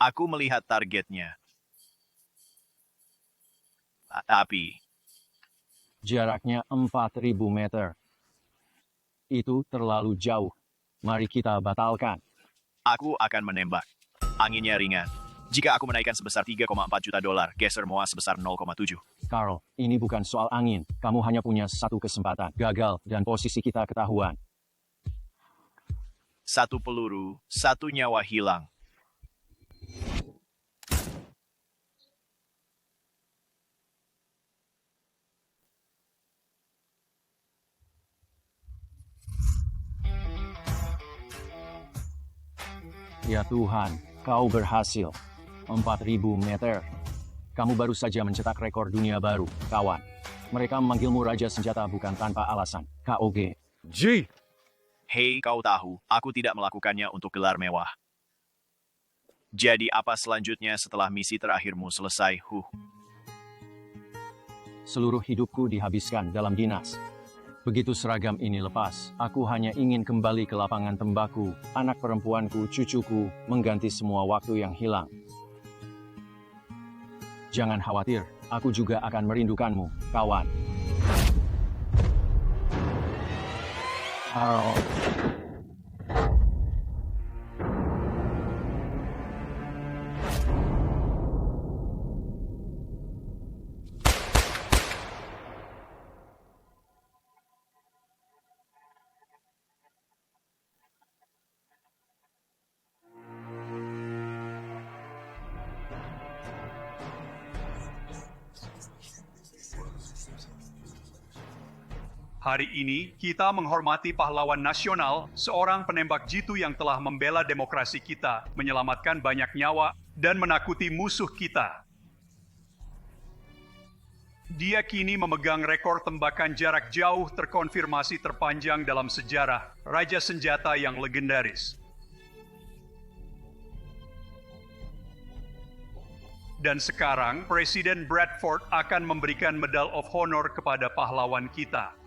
Aku melihat targetnya. Tapi, Jaraknya 4.000 meter. Itu terlalu jauh. Mari kita batalkan. aku akan menembak. Anginnya ringan. Jika aku menaikkan sebesar 3,4 juta dolar, geser Moa sebesar 0,7. Carl, ini bukan soal angin. Kamu hanya punya satu kesempatan. Gagal, dan posisi kita ketahuan. Satu peluru, satu nyawa hilang. Ya Tuhan, kau berhasil. 4.000 meter. Kamu baru saja mencetak rekor dunia baru, kawan. Mereka memanggilmu Raja Senjata bukan tanpa alasan. KOG. G. Hei, kau tahu, aku tidak melakukannya untuk gelar mewah. Jadi apa selanjutnya setelah misi terakhirmu selesai, Seluruh hidupku dihabiskan dalam dinas. Begitu seragam ini lepas, aku hanya ingin kembali ke lapangan tembaku, anak perempuanku, cucuku, mengganti semua waktu yang hilang. Jangan khawatir, aku juga akan merindukanmu, kawan. Carl. Hari ini, kita menghormati pahlawan nasional, seorang penembak jitu yang telah membela demokrasi kita, menyelamatkan banyak nyawa, dan menakuti musuh kita. Dia kini memegang rekor tembakan jarak jauh terkonfirmasi terpanjang dalam sejarah, Raja Senjata yang legendaris. Dan sekarang, Presiden Bradford akan memberikan Medal of Honor kepada pahlawan kita.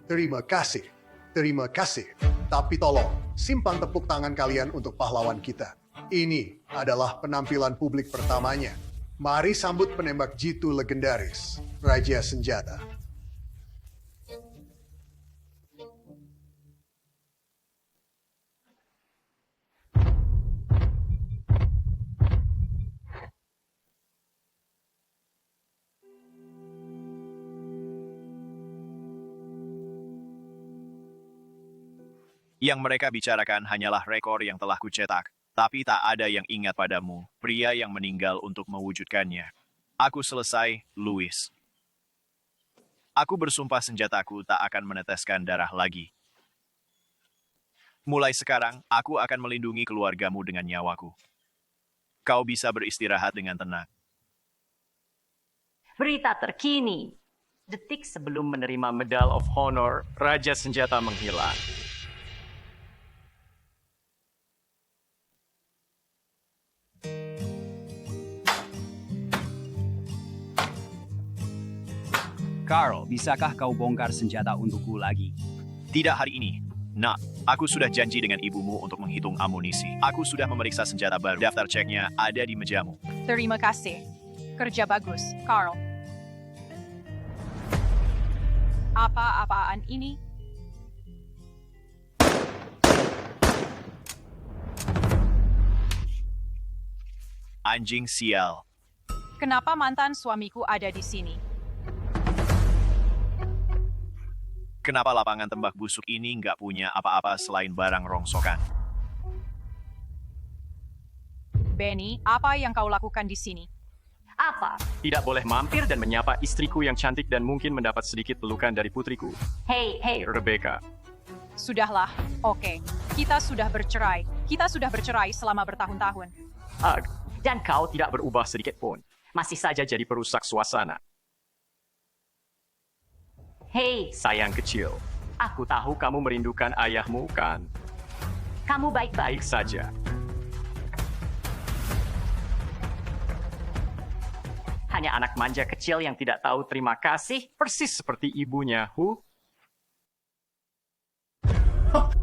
Terima kasih. Tapi tolong, simpan tepuk tangan kalian untuk pahlawan kita. Ini adalah penampilan publik pertamanya. Mari sambut penembak jitu legendaris, Raja Senjata. Yang mereka bicarakan hanyalah rekor yang telah kucetak, tapi tak ada yang ingat padamu, pria yang meninggal untuk mewujudkannya. Aku selesai, Louis. Aku bersumpah senjataku tak akan meneteskan darah lagi. Mulai sekarang, aku akan melindungi keluargamu dengan nyawaku. Kau bisa beristirahat dengan tenang. Berita terkini. Detik sebelum menerima Medal of Honor, Raja Senjata menghilang. Carl, bisakah kau bongkar senjata untukku lagi? Tidak hari ini. Nak, aku sudah janji dengan ibumu untuk menghitung amunisi. Aku sudah memeriksa senjata baru. Daftar ceknya ada di mejamu. Terima kasih. Kerja bagus, Carl. Apa-apaan ini? Anjing sial. Kenapa mantan suamiku ada di sini? Kenapa lapangan tembak busuk ini nggak punya apa-apa selain barang rongsokan? Benny, apa yang kau lakukan di sini? Apa? Tidak boleh mampir dan menyapa istriku yang cantik dan mungkin mendapat sedikit pelukan dari putriku. Hey, Rebecca. Sudahlah, oke. Kita sudah bercerai. Kita sudah bercerai selama bertahun-tahun. Dan kau tidak berubah sedikit pun. Masih saja jadi perusak suasana. Hey, Sayang kecil, aku tahu kamu merindukan ayahmu, kan? kamu baik-baik. Baik saja. Hanya anak manja kecil yang tidak tahu terima kasih. Persis seperti ibunya,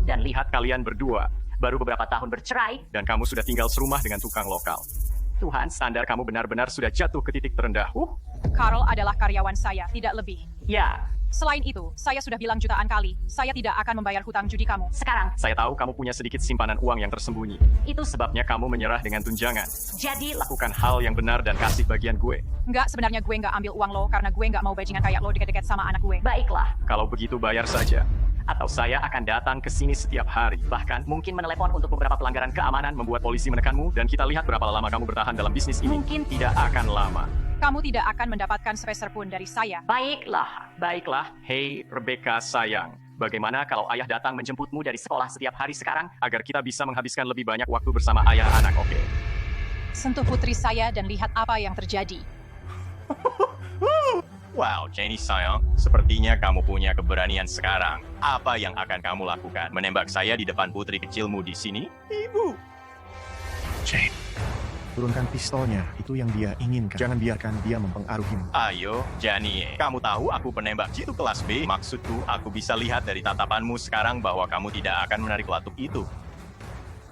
Dan lihat kalian berdua, baru beberapa tahun bercerai, Dan kamu sudah tinggal serumah dengan tukang lokal. Tuhan, Standar kamu benar-benar sudah jatuh ke titik terendah. Carl adalah karyawan saya, tidak lebih. ya, Selain itu, saya sudah bilang jutaan kali, saya tidak akan membayar hutang judi kamu. sekarang, Saya tahu kamu punya sedikit simpanan uang yang tersembunyi. itu Sebabnya kamu menyerah dengan tunjangan. jadi Lakukan hal yang benar dan kasih bagian gue. Enggak, sebenarnya gue nggak ambil uang lo, karena gue nggak mau bajingan kayak lo deket-deket sama anak gue. baiklah. Kalau begitu bayar saja. Atau saya akan datang ke sini setiap hari. Bahkan Mungkin menelepon untuk beberapa pelanggaran keamanan, membuat polisi menekanmu dan kita lihat berapa lama kamu bertahan dalam bisnis ini. Mungkin Tidak akan lama. Kamu tidak akan mendapatkan sepeser pun dari saya. baiklah. Baiklah, hei Rebecca sayang. Bagaimana kalau ayah datang menjemputmu dari sekolah setiap hari sekarang agar kita bisa menghabiskan lebih banyak waktu bersama ayah anak, oke? Sentuh putri saya dan lihat apa yang terjadi. Wow, Jenny sayang, sepertinya kamu punya keberanian sekarang. Apa yang akan kamu lakukan? Menembak saya di depan putri kecilmu di sini? Ibu! Jane, turunkan pistolnya. Itu yang dia inginkan. Jangan biarkan dia mempengaruhimu. Ayo, Jenny, kamu tahu aku penembak jitu kelas B. Maksudku, aku bisa lihat dari tatapanmu sekarang bahwa kamu tidak akan menarik pelatuk itu.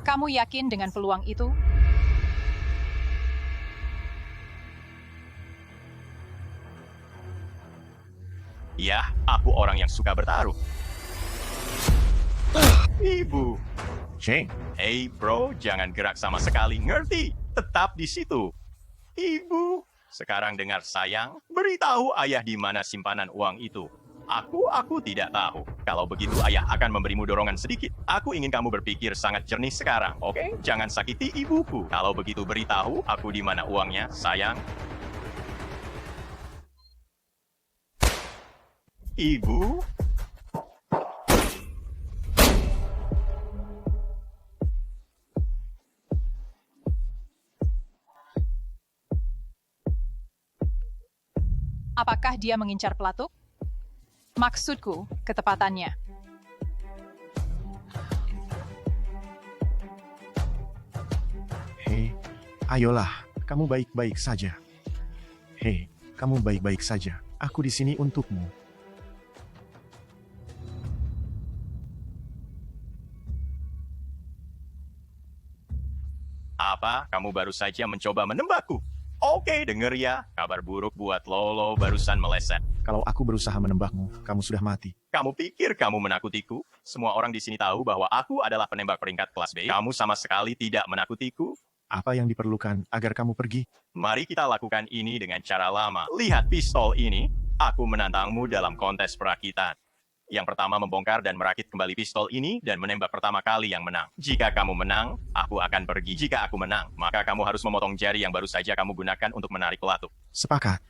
Kamu yakin dengan peluang itu? Ya, aku orang yang suka bertaruh. Ibu! Jane, Hey bro, jangan gerak sama sekali, ngerti? Tetap di situ. Ibu, sekarang dengar sayang, beritahu ayah di mana simpanan uang itu. Aku tidak tahu. Kalau begitu ayah akan memberimu dorongan sedikit. Aku ingin kamu berpikir sangat jernih sekarang, oke? Jangan sakiti ibuku. Kalau begitu beritahu aku di mana uangnya, sayang. Ibu? Apakah dia mengincar pelatuk? Maksudku, ketepatannya. hei, ayolah, kamu baik-baik saja. Hei, kamu baik-baik saja. Aku di sini untukmu. Apa? Kamu baru saja mencoba menembakku? Oke, denger ya. Kabar buruk buat Lolo barusan meleset. Kalau aku berusaha menembakmu, kamu sudah mati. Kamu pikir kamu menakutiku? Semua orang di sini tahu bahwa aku adalah penembak peringkat kelas B. Kamu sama sekali tidak menakutiku. Apa yang diperlukan agar kamu pergi? Mari kita lakukan ini dengan cara lama. Lihat pistol ini. Aku menantangmu dalam kontes perakitan. Yang pertama membongkar dan merakit kembali pistol ini dan menembak pertama kali yang menang. Jika kamu menang, aku akan pergi. Jika aku menang, maka kamu harus memotong jari yang baru saja kamu gunakan untuk menarik pelatuk. Sepakat.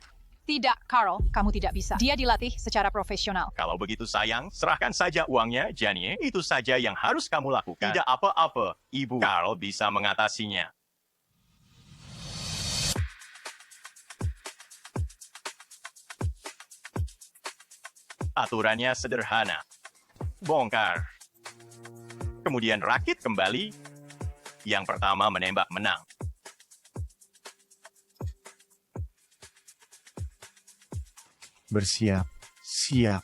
Tidak, Carl, kamu tidak bisa. Dia dilatih secara profesional. Kalau begitu sayang, serahkan saja uangnya, Janie. Itu saja yang harus kamu lakukan. Tidak apa-apa, Ibu. Carl bisa mengatasinya. Aturannya sederhana. Bongkar. Kemudian rakit kembali. Yang pertama menembak menang. Bersiap. Siap.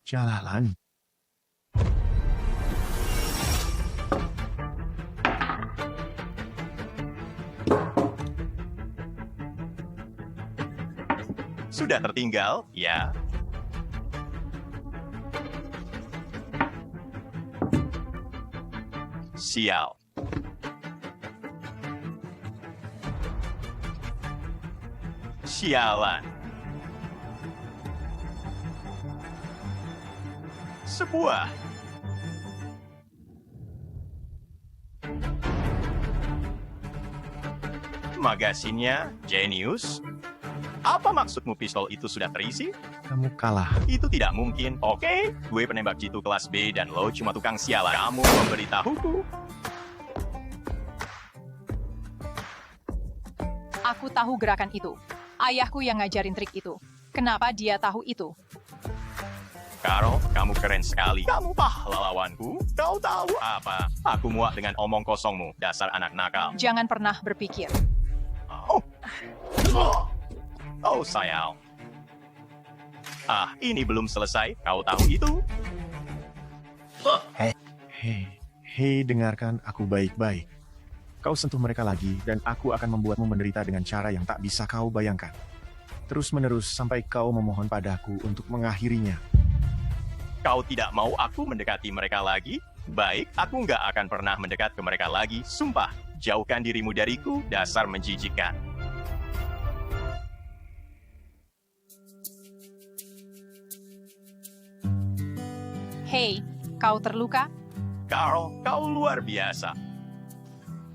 Jalan. Sudah tertinggal, ya. Sial. Sialan. Sebuah. Magasinnya, Genius. Apa maksudmu pistol itu sudah terisi? Kamu kalah. Itu tidak mungkin. Oke, gue penembak jitu kelas B dan lo cuma tukang sialan. Kamu memberitahuku. Aku tahu gerakan itu. Ayahku yang ngajarin trik itu. Kenapa dia tahu itu? Carl, kamu keren sekali. Kamu pahlawanku. Kau tahu apa? Aku muak dengan omong kosongmu, dasar anak nakal. Jangan pernah berpikir. Oh, sayang. Ini belum selesai. Kau tahu itu? Hei, dengarkan aku baik-baik. Kau sentuh mereka lagi, dan aku akan membuatmu menderita dengan cara yang tak bisa kau bayangkan. Terus-menerus sampai kau memohon padaku untuk mengakhirinya. Kau tidak mau aku mendekati mereka lagi? Baik, aku nggak akan pernah mendekat ke mereka lagi. Sumpah, jauhkan dirimu dariku, dasar menjijikkan. Hei, kau terluka? Carl, kau luar biasa.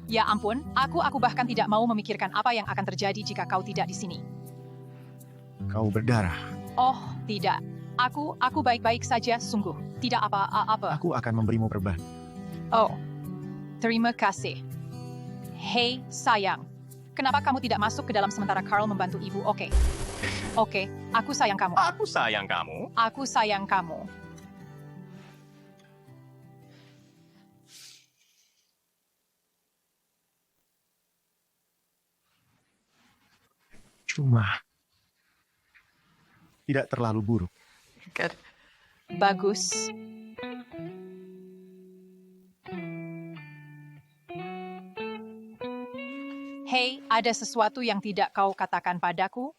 Ya ampun, aku bahkan tidak mau memikirkan apa yang akan terjadi jika kau tidak di sini. Kau berdarah. Oh, tidak. Aku baik-baik saja, sungguh. Tidak apa-apa. Aku akan memberimu perban. Oh, terima kasih. Hei, sayang. Kenapa kamu tidak masuk ke dalam sementara Carl membantu ibu? Oke, aku sayang kamu. Aku sayang kamu. Aku sayang kamu. Cuma tidak terlalu buruk. Bagus. Hei, ada sesuatu yang tidak kau katakan padaku?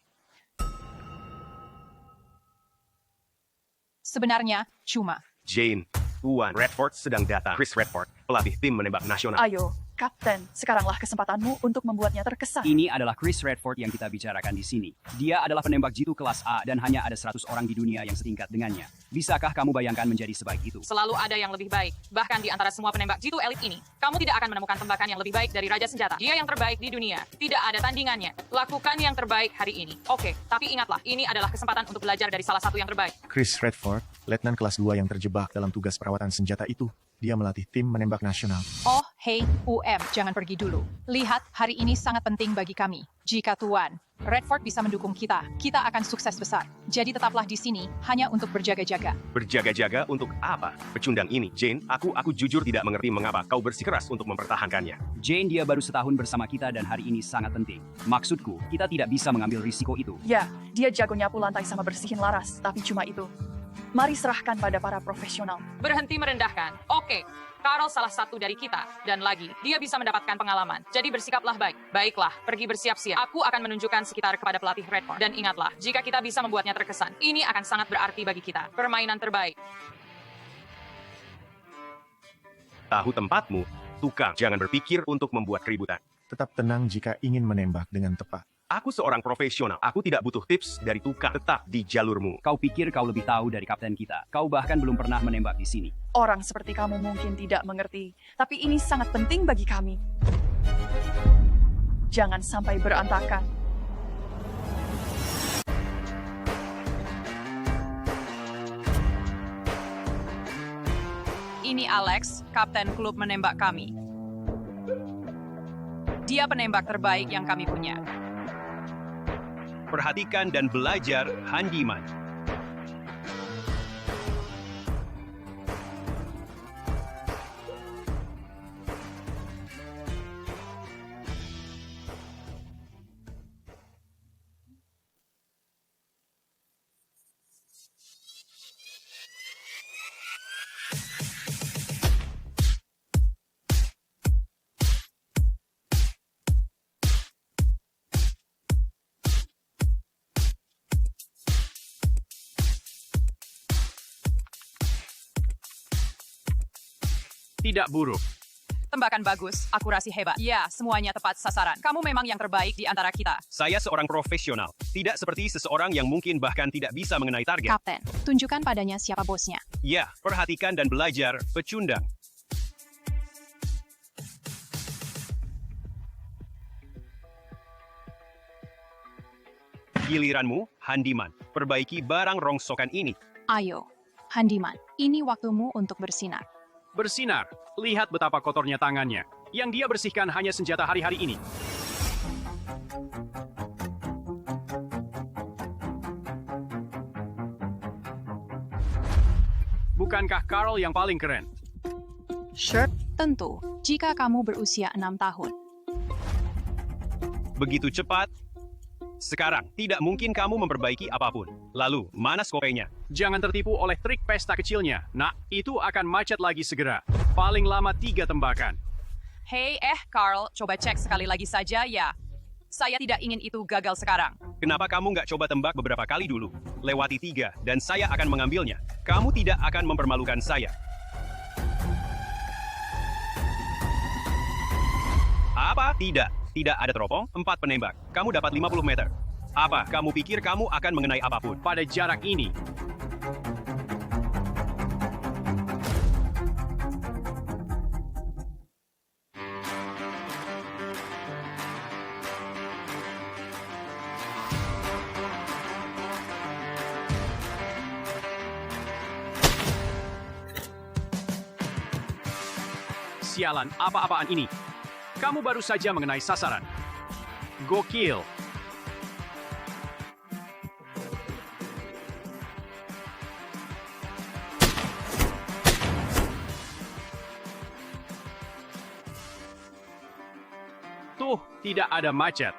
Sebenarnya, cuma. Jane, Tuan Redford sedang datang. Chris Redford, pelatih tim menembak nasional. Ayo, Kapten, sekaranglah kesempatanmu untuk membuatnya terkesan. Ini adalah Chris Redford yang kita bicarakan di sini. Dia adalah penembak jitu kelas A dan hanya ada 100 orang di dunia yang setingkat dengannya. Bisakah kamu bayangkan menjadi sebaik itu? Selalu ada yang lebih baik. Bahkan di antara semua penembak jitu elit ini, kamu tidak akan menemukan tembakan yang lebih baik dari Raja Senjata. Dia yang terbaik di dunia. Tidak ada tandingannya. Lakukan yang terbaik hari ini. Oke, tapi ingatlah, ini adalah kesempatan untuk belajar dari salah satu yang terbaik. Chris Redford, letnan kelas 2 yang terjebak dalam tugas perawatan senjata itu. Dia melatih tim menembak nasional. Oh, hei, jangan pergi dulu. Lihat, hari ini sangat penting bagi kami. Jika Tuan Redford bisa mendukung kita, kita akan sukses besar. Jadi tetaplah di sini, hanya untuk berjaga-jaga. Berjaga-jaga untuk apa? Pecundang ini, Jane, aku jujur tidak mengerti mengapa kau bersikeras untuk mempertahankannya. Jane, dia baru setahun bersama kita dan hari ini sangat penting. Maksudku, kita tidak bisa mengambil risiko itu. Ya, dia jago nyapu lantai sama bersihin laras, tapi cuma itu. Mari serahkan pada para profesional. Berhenti merendahkan. Oke, Carl salah satu dari kita. Dan lagi, dia bisa mendapatkan pengalaman. Jadi bersikaplah baik. Baiklah, pergi bersiap-siap. Aku akan menunjukkan sekitar kepada pelatih Redford. Dan ingatlah, jika kita bisa membuatnya terkesan, ini akan sangat berarti bagi kita. Permainan terbaik. Tahu tempatmu, tukang. Jangan berpikir untuk membuat keributan. Tetap tenang jika ingin menembak dengan tepat. Aku seorang profesional. Aku tidak butuh tips dari tukang. Tetap di jalurmu. Kau pikir kau lebih tahu dari kapten kita. Kau bahkan belum pernah menembak di sini. Orang seperti kamu mungkin tidak mengerti, tapi ini sangat penting bagi kami. Jangan sampai berantakan. Ini Alex, kapten klub menembak kami. Dia penembak terbaik yang kami punya. Perhatikan dan belajar handiman. Tidak buruk. Tembakan bagus, akurasi hebat. Ya, semuanya tepat sasaran. Kamu memang yang terbaik di antara kita. Saya seorang profesional. Tidak seperti seseorang yang mungkin bahkan tidak bisa mengenai target. Kapten, tunjukkan padanya siapa bosnya. Ya, perhatikan dan belajar, pecundang. Giliranmu, handiman. Perbaiki barang rongsokan ini. Ayo, handiman, ini waktumu untuk bersinar. Bersinar. Lihat betapa kotornya tangannya. Yang dia bersihkan hanya senjata hari-hari ini. Bukankah Carl yang paling keren? Shirt, tentu. Jika kamu berusia 6 tahun. Begitu cepat, Sekarang, tidak mungkin kamu memperbaiki apapun. Lalu, mana skopenya? Jangan tertipu oleh trik pesta kecilnya. Nah, itu akan macet lagi segera. Paling lama 3 tembakan. Hei, Carl, coba cek sekali lagi saja ya. Saya tidak ingin itu gagal sekarang. Kenapa kamu nggak coba tembak beberapa kali dulu? Lewati 3, dan saya akan mengambilnya. Kamu tidak akan mempermalukan saya. Apa? Tidak. Tidak ada teropong, 4 penembak. Kamu dapat 50 meter. Apa? Kamu pikir kamu akan mengenai apapun pada jarak ini? Sialan, apa-apaan ini? Kamu baru saja mengenai sasaran. Gokil. Tuh, tidak ada macet.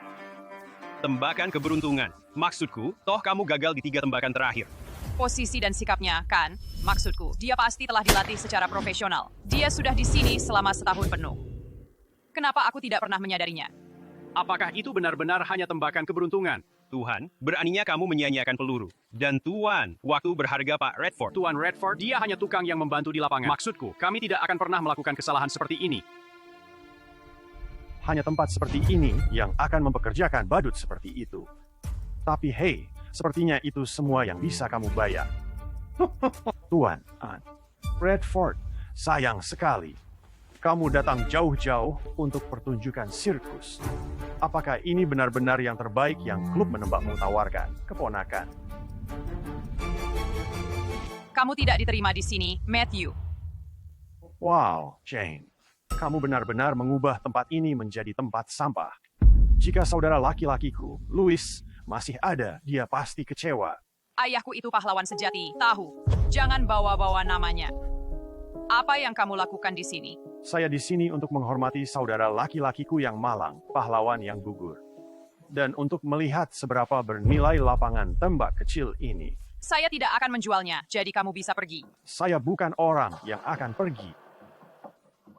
Tembakan keberuntungan. Maksudku, toh kamu gagal di 3 tembakan terakhir. Posisi dan sikapnya, kan? Maksudku, dia pasti telah dilatih secara profesional. Dia sudah di sini selama setahun penuh. Kenapa aku tidak pernah menyadarinya? Apakah itu benar-benar hanya tembakan keberuntungan? Tuhan, beraninya kamu menyia-nyiakan peluru. Dan Tuan, waktu berharga Pak Redford. Tuan Redford, dia hanya tukang yang membantu di lapangan. Maksudku, kami tidak akan pernah melakukan kesalahan seperti ini. Hanya tempat seperti ini yang akan mempekerjakan badut seperti itu. Tapi hei, sepertinya itu semua yang bisa kamu bayar. Tuan, Redford, sayang sekali. Kamu datang jauh-jauh untuk pertunjukan sirkus. Apakah ini benar-benar yang terbaik yang klub menembakmu tawarkan, keponakan? Kamu tidak diterima di sini, Matthew. Wow, Jane. Kamu benar-benar mengubah tempat ini menjadi tempat sampah. Jika saudara laki-lakiku, Louis, masih ada, dia pasti kecewa. Ayahku itu pahlawan sejati, tahu. Jangan bawa-bawa namanya. Apa yang kamu lakukan di sini? Saya di sini untuk menghormati saudara laki-lakiku yang malang, pahlawan yang gugur. Dan untuk melihat seberapa bernilai lapangan tembak kecil ini. Saya tidak akan menjualnya, jadi kamu bisa pergi. Saya bukan orang yang akan pergi.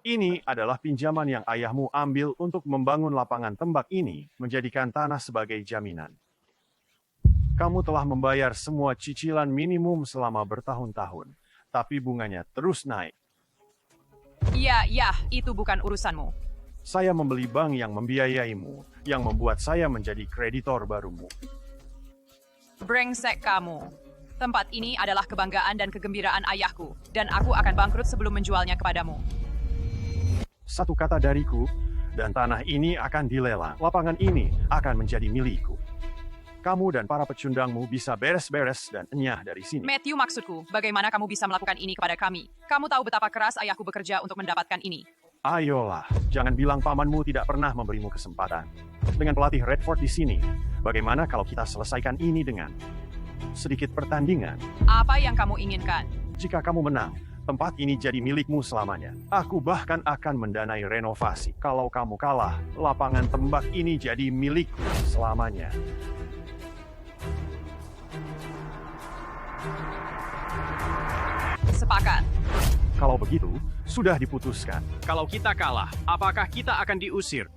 Ini adalah pinjaman yang ayahmu ambil untuk membangun lapangan tembak ini, menjadikan tanah sebagai jaminan. Kamu telah membayar semua cicilan minimum selama bertahun-tahun, tapi bunganya terus naik. Ya, itu bukan urusanmu. Saya membeli bank yang membiayaimu, yang membuat saya menjadi kreditor barumu. Brengsek kamu. Tempat ini adalah kebanggaan dan kegembiraan ayahku, dan aku akan bangkrut sebelum menjualnya kepadamu. Satu kata dariku, dan tanah ini akan dilelang. Lapangan ini akan menjadi milikku. Kamu dan para pecundangmu bisa beres-beres dan enyah dari sini. Matthew, maksudku, bagaimana kamu bisa melakukan ini kepada kami? Kamu tahu betapa keras ayahku bekerja untuk mendapatkan ini. Ayolah, jangan bilang pamanmu tidak pernah memberimu kesempatan. Dengan pelatih Redford di sini, bagaimana kalau kita selesaikan ini dengan sedikit pertandingan? Apa yang kamu inginkan? Jika kamu menang, tempat ini jadi milikmu selamanya. Aku bahkan akan mendanai renovasi. Kalau kamu kalah, lapangan tembak ini jadi milikku selamanya. Sepakat. Kalau begitu, sudah diputuskan. Kalau kita kalah, apakah kita akan diusir?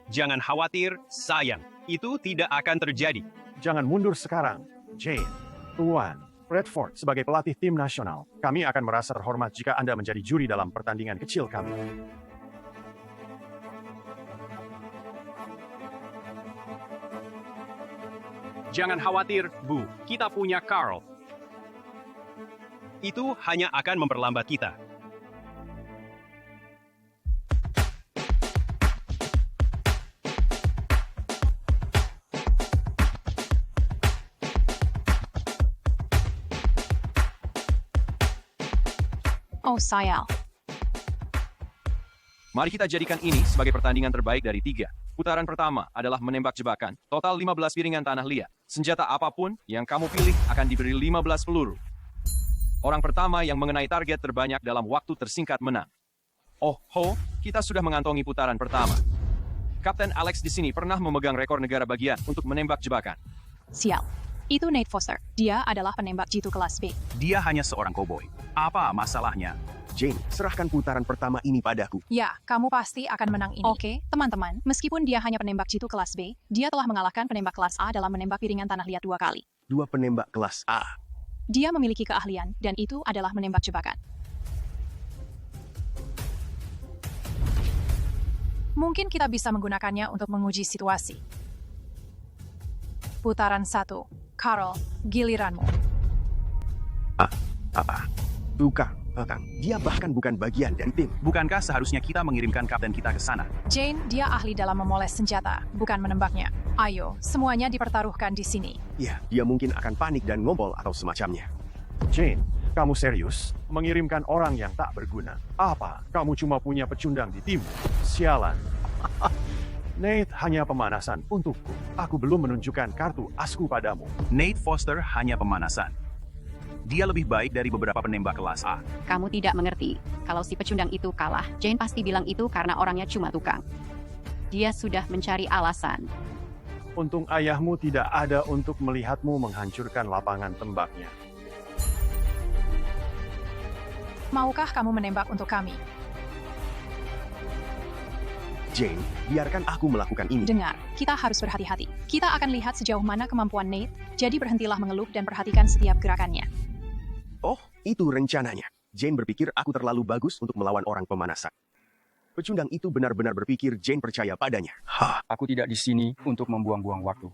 Jangan khawatir, sayang. Itu tidak akan terjadi. Jangan mundur sekarang, Jane. Tuan Redford, sebagai pelatih tim nasional, kami akan merasa terhormat jika Anda menjadi juri dalam pertandingan kecil kami. Jangan khawatir, Bu. Kita punya Carl. Itu hanya akan memperlambat kita. Oh, sayang. Mari kita jadikan ini sebagai pertandingan terbaik dari 3. Putaran pertama adalah menembak jebakan. Total 15 piringan tanah liat. Senjata apapun yang kamu pilih akan diberi 15 peluru. Orang pertama yang mengenai target terbanyak dalam waktu tersingkat menang. Oh, kita sudah mengantongi putaran pertama. Kapten Alex di sini pernah memegang rekor negara bagian untuk menembak jebakan. Sial. Itu Nate Foster. Dia adalah penembak jitu kelas B. Dia hanya seorang koboi. Apa masalahnya? Jane, serahkan putaran pertama ini padaku. Ya, kamu pasti akan menang ini. Oke, teman-teman, meskipun dia hanya penembak jitu kelas B, dia telah mengalahkan penembak kelas A dalam menembak piringan tanah liat 2 kali. 2 penembak kelas A. Dia memiliki keahlian, dan itu adalah menembak jebakan. Mungkin kita bisa menggunakannya untuk menguji situasi. Putaran 1. Carl, giliranmu. Apa? Tukang. Dia bahkan bukan bagian dari tim. Bukankah seharusnya kita mengirimkan kapten kita ke sana? Jane, dia ahli dalam memoles senjata, bukan menembaknya. Ayo, semuanya dipertaruhkan di sini. Ya, dia mungkin akan panik dan ngompol atau semacamnya. Jane, kamu serius? Mengirimkan orang yang tak berguna? Apa? Kamu cuma punya pecundang di tim? Sialan. Nate hanya pemanasan untukku. Aku belum menunjukkan kartu asku padamu. Nate Foster hanya pemanasan. Dia lebih baik dari beberapa penembak kelas A. Kamu tidak mengerti. Kalau si pecundang itu kalah, Jane pasti bilang itu karena orangnya cuma tukang. Dia sudah mencari alasan. Untung ayahmu tidak ada untuk melihatmu menghancurkan lapangan tembaknya. Maukah kamu menembak untuk kami? Jane, biarkan aku melakukan ini. Dengar, kita harus berhati-hati. Kita akan lihat sejauh mana kemampuan Nate, jadi berhentilah mengeluh dan perhatikan setiap gerakannya. Oh, itu rencananya. Jane berpikir aku terlalu bagus untuk melawan orang pemanasan. Pecundang itu benar-benar berpikir Jane percaya padanya. Aku tidak di sini untuk membuang-buang waktu.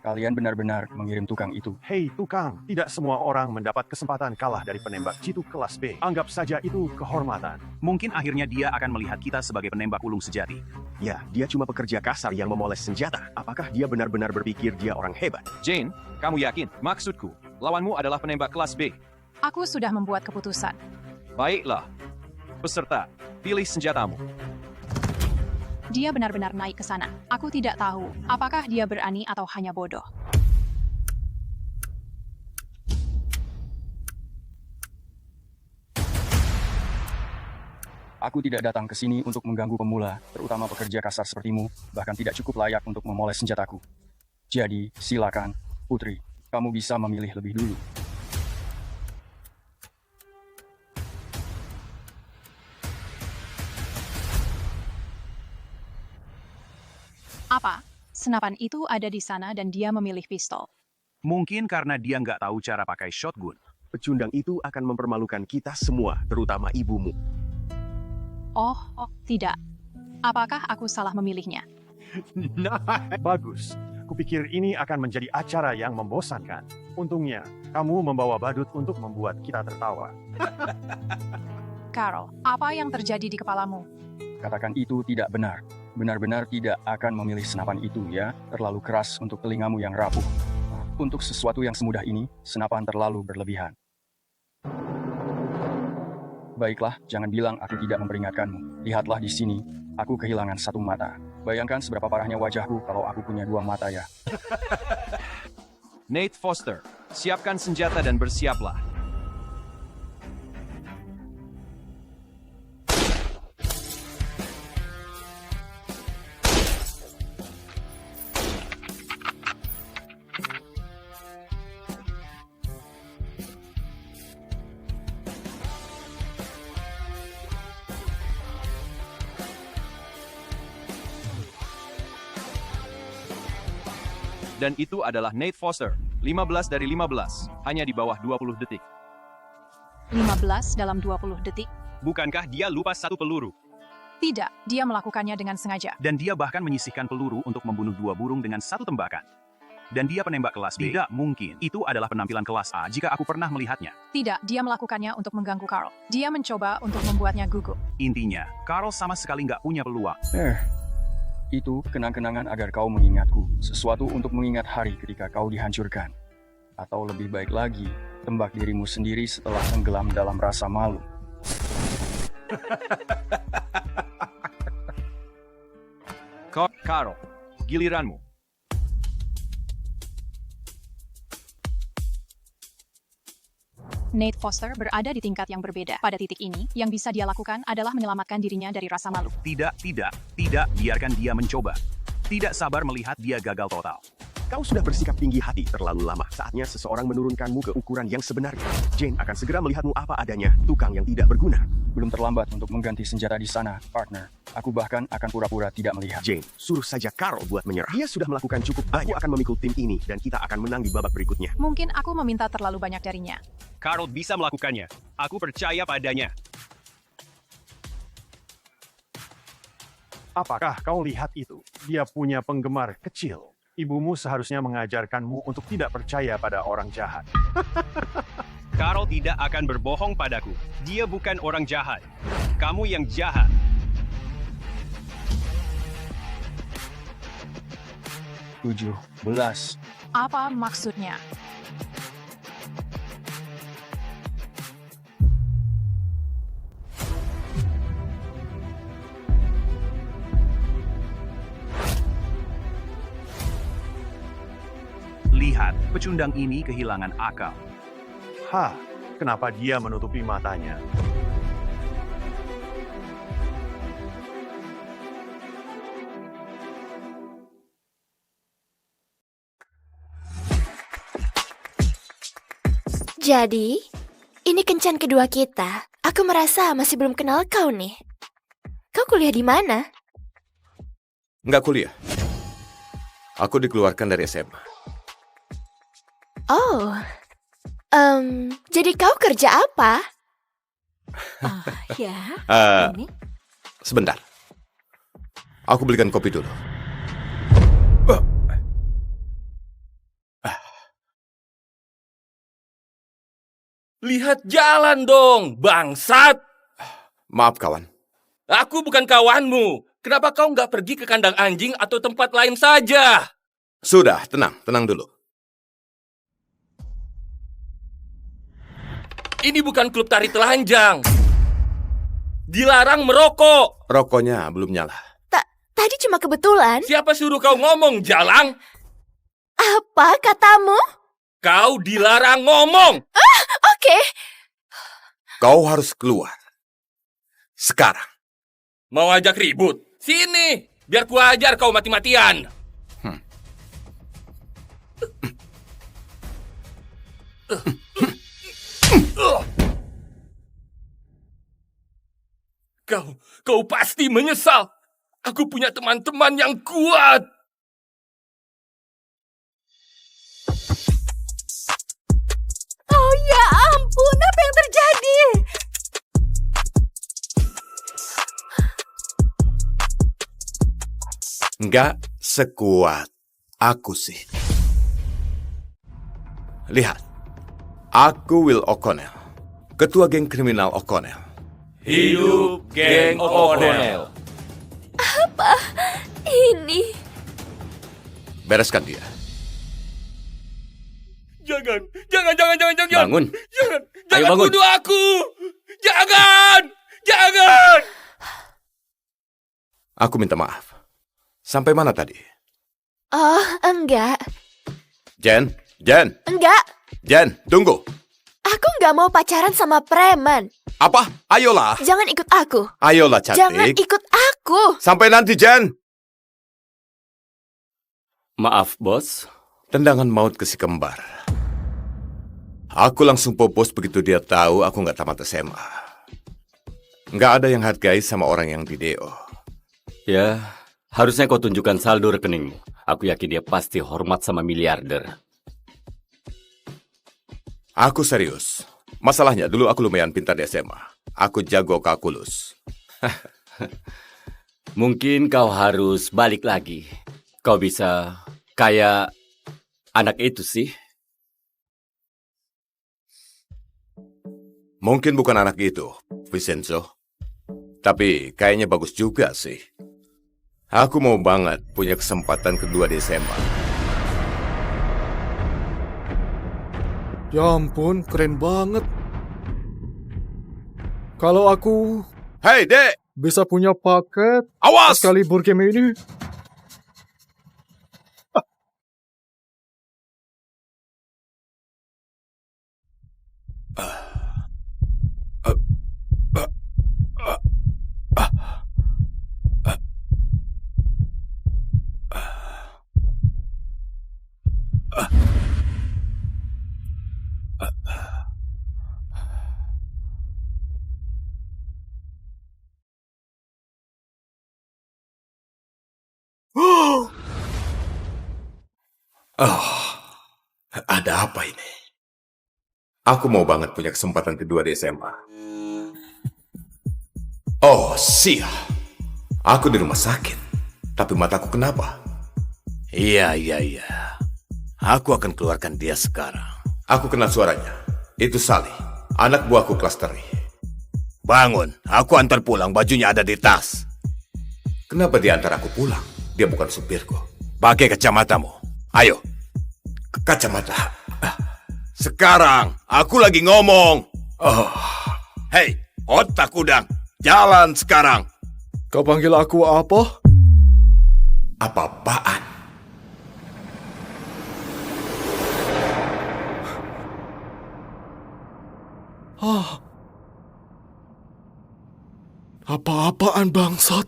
Kalian benar-benar mengirim tukang itu. Hei tukang, tidak semua orang mendapat kesempatan kalah dari penembak jitu kelas B. Anggap saja itu kehormatan. Mungkin akhirnya dia akan melihat kita sebagai penembak ulung sejati. Ya, dia cuma pekerja kasar yang memoles senjata. Apakah dia benar-benar berpikir dia orang hebat? Jane, kamu yakin? Maksudku, lawanmu adalah penembak kelas B. Aku sudah membuat keputusan. Baiklah. Peserta, pilih senjatamu. Dia benar-benar naik ke sana. Aku tidak tahu, apakah dia berani atau hanya bodoh. Aku tidak datang ke sini untuk mengganggu pemula, terutama pekerja kasar sepertimu, bahkan tidak cukup layak untuk memoles senjataku. Jadi, silakan, Putri, kamu bisa memilih lebih dulu. Apa? Senapan itu ada di sana dan dia memilih pistol. Mungkin karena dia nggak tahu cara pakai shotgun. Pecundang itu akan mempermalukan kita semua, terutama ibumu. Oh, tidak. Apakah aku salah memilihnya? Nah, bagus. Kupikir ini akan menjadi acara yang membosankan. Untungnya, kamu membawa badut untuk membuat kita tertawa. Carl, apa yang terjadi di kepalamu? Katakan itu tidak benar. Benar-benar tidak akan memilih senapan itu, ya. Terlalu keras untuk telingamu yang rapuh. Untuk sesuatu yang semudah ini, senapan terlalu berlebihan. Baiklah, jangan bilang aku tidak memperingatkanmu. Lihatlah di sini, aku kehilangan satu mata. Bayangkan seberapa parahnya wajahku kalau aku punya 2 mata, ya. Nate Foster, siapkan senjata dan bersiaplah. Dan itu adalah Nate Foster, 15 dari 15, hanya di bawah 20 detik. 15 dalam 20 detik? Bukankah dia lupa 1 peluru? Tidak, dia melakukannya dengan sengaja. Dan dia bahkan menyisihkan peluru untuk membunuh 2 burung dengan 1 tembakan. Dan dia penembak kelas B. Tidak mungkin. Itu adalah penampilan kelas A jika aku pernah melihatnya. Tidak, dia melakukannya untuk mengganggu Carl. Dia mencoba untuk membuatnya gugup. Intinya, Carl sama sekali nggak punya peluang. Itu kenang-kenangan agar kau mengingatku. Sesuatu untuk mengingat hari ketika kau dihancurkan. Atau lebih baik lagi, tembak dirimu sendiri setelah tenggelam dalam rasa malu. Carl, giliranmu. Nate Foster berada di tingkat yang berbeda. Pada titik ini, yang bisa dia lakukan adalah menyelamatkan dirinya dari rasa malu. Tidak, biarkan dia mencoba. Tidak sabar melihat dia gagal total. Kau sudah bersikap tinggi hati terlalu lama. Saatnya seseorang menurunkanmu ke ukuran yang sebenarnya. Jane akan segera melihatmu apa adanya, tukang yang tidak berguna. Belum terlambat untuk mengganti senjata di sana, partner. Aku bahkan akan pura-pura tidak melihat. Jane, suruh saja Carl buat menyerah. Dia sudah melakukan cukup banyak. Aku akan memikul tim ini dan kita akan menang di babak berikutnya. Mungkin aku meminta terlalu banyak darinya. Carl bisa melakukannya. Aku percaya padanya. Apakah kau lihat itu? Dia punya penggemar kecil. Ibumu seharusnya mengajarkanmu untuk tidak percaya pada orang jahat. Carl tidak akan berbohong padaku. Dia bukan orang jahat. Kamu yang jahat. Tujuh belas. Apa maksudnya? Lihat, pecundang ini kehilangan akal. Hah, kenapa dia menutupi matanya? Jadi, ini kencan kedua kita. Aku merasa masih belum kenal kau nih. Kau kuliah di mana? Nggak kuliah. Aku dikeluarkan dari SMA. Oh, jadi kau kerja apa? Ya, ini. Sebentar. Aku belikan kopi dulu. Lihat jalan dong, bangsat! Maaf, kawan. Aku bukan kawanmu. Kenapa kau nggak pergi ke kandang anjing atau tempat lain saja? Sudah, tenang dulu. Ini bukan klub tari telanjang. Dilarang merokok. Rokoknya belum nyala. Tadi cuma kebetulan. Siapa suruh kau ngomong, Jalang? Apa katamu? Kau dilarang ngomong. Oke. Kau harus keluar. Sekarang. Mau ajak ribut? Sini, biar ku ajar kau mati-matian. Kau pasti menyesal. Aku punya teman-teman yang kuat. Oh ya ampun, apa yang terjadi? Nggak sekuat aku sih. Lihat. Aku Will O'Connell. Ketua geng kriminal O'Connell. Hidup geng O'Connell. Apa ini? Bereskan dia. Jangan. Bangun. Jangan bangun. bunuh aku. Jangan. Aku minta maaf. Sampai mana tadi? Oh, enggak. Jen. Enggak. Jen, tunggu. Aku nggak mau pacaran sama preman. Apa? Ayolah. Jangan ikut aku. Ayolah, cantik. Jangan ikut aku. Sampai nanti, Jen. Maaf, bos. Tendangan maut ke si kembar. Aku langsung popos begitu dia tahu aku nggak tamat SMA. Nggak ada yang hargai sama orang yang di DO. Ya, harusnya kau tunjukkan saldo rekeningmu. Aku yakin dia pasti hormat sama miliarder. Aku serius. Masalahnya dulu aku lumayan pintar di SMA. Aku jago kalkulus. Mungkin kau harus balik lagi. Kau bisa kayak anak itu sih. Mungkin bukan anak itu, Vincenzo. Tapi kayaknya bagus juga sih. Aku mau banget punya kesempatan kedua di SMA. Ya ampun, keren banget. Kalau aku... Hei, Dek! Bisa punya paket... Awas! Excalibur game ini. Ah. Oh, ada apa ini? Aku mau banget punya kesempatan kedua di SMA. Oh, sial. Aku di rumah sakit. Tapi mataku kenapa? Iya. Aku akan keluarkan dia sekarang. Aku kenal suaranya. Itu Sally, anak buahku kelas teri. Bangun, aku antar pulang, bajunya ada di tas. Kenapa dia antar aku pulang? Dia bukan supirku. Pakai kacamatamu. Ayo. Kacamata. Sekarang, aku lagi ngomong. Oh. Hei, otak udang. Jalan sekarang. Kau panggil aku apa? Apa-apaan? Apa-apaan bangsat?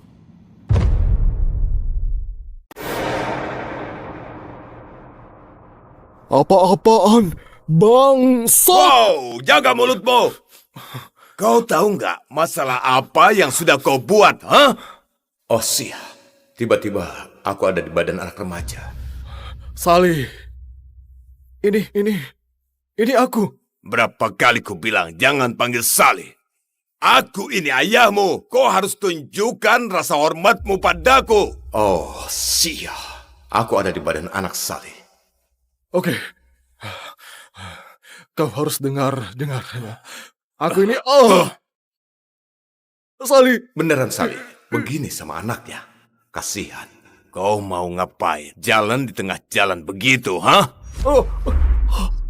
Apa-apaan bangsat? Wow, jaga mulutmu. Kau tahu nggak masalah apa yang sudah kau buat, hah? Oh sial, tiba-tiba aku ada di badan anak remaja. Sally, ini aku. Berapa kali ku bilang jangan panggil Sally. Aku ini ayahmu. Kau harus tunjukkan rasa hormatmu padaku. Oh sial, aku ada di badan anak Sally. Oke. Kau harus dengar. Aku ini Sally. Beneran Sally, begini sama anaknya. Kasihan. Kau mau ngapain? Jalan di tengah jalan begitu, hah?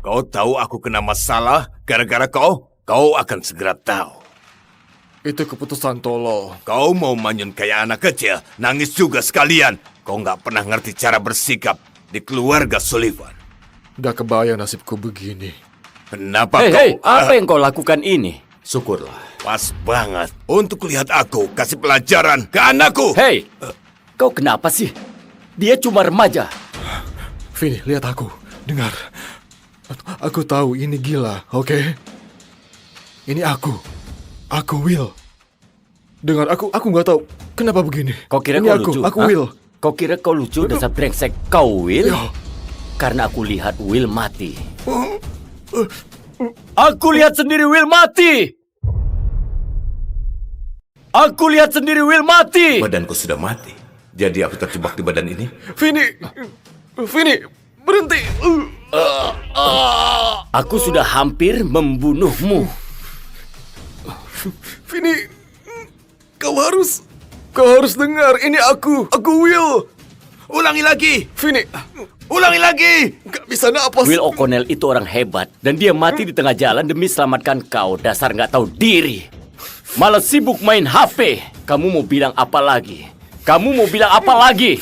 Kau tahu aku kena masalah gara-gara kau? Kau akan segera tahu. Itu keputusan tolol. Kau mau manyun kayak anak kecil, nangis juga sekalian. Kau nggak pernah ngerti cara bersikap di keluarga Sullivan. Udah kebayang nasibku begini. Kenapa Hei, apa yang kau lakukan ini? Syukurlah. Pas banget untuk lihat aku kasih pelajaran ke anakku. Hei, kau kenapa sih? Dia cuma remaja. Vini, lihat aku. Dengar. Aku tahu ini gila, oke? Ini aku. Aku Will. Dengar, aku nggak tahu kenapa begini. Kau kira ini kau lucu? Aku Will. Kau kira kau lucu dasar brengsek? Kau Will? Karena aku lihat Will mati. Aku lihat sendiri Will mati. Aku lihat sendiri Will mati. Badanku sudah mati. Jadi aku terjebak di badan ini. Vini, berhenti. Aku sudah hampir membunuhmu. Vini, kau harus dengar. Ini aku Will. Ulangi lagi. Vini, ulangi lagi. Gak bisa napas. Will O'Connell itu orang hebat dan dia mati di tengah jalan demi selamatkan kau. Dasar nggak tahu diri. Malah sibuk main HP. Kamu mau bilang apa lagi? Kamu mau bilang apa lagi?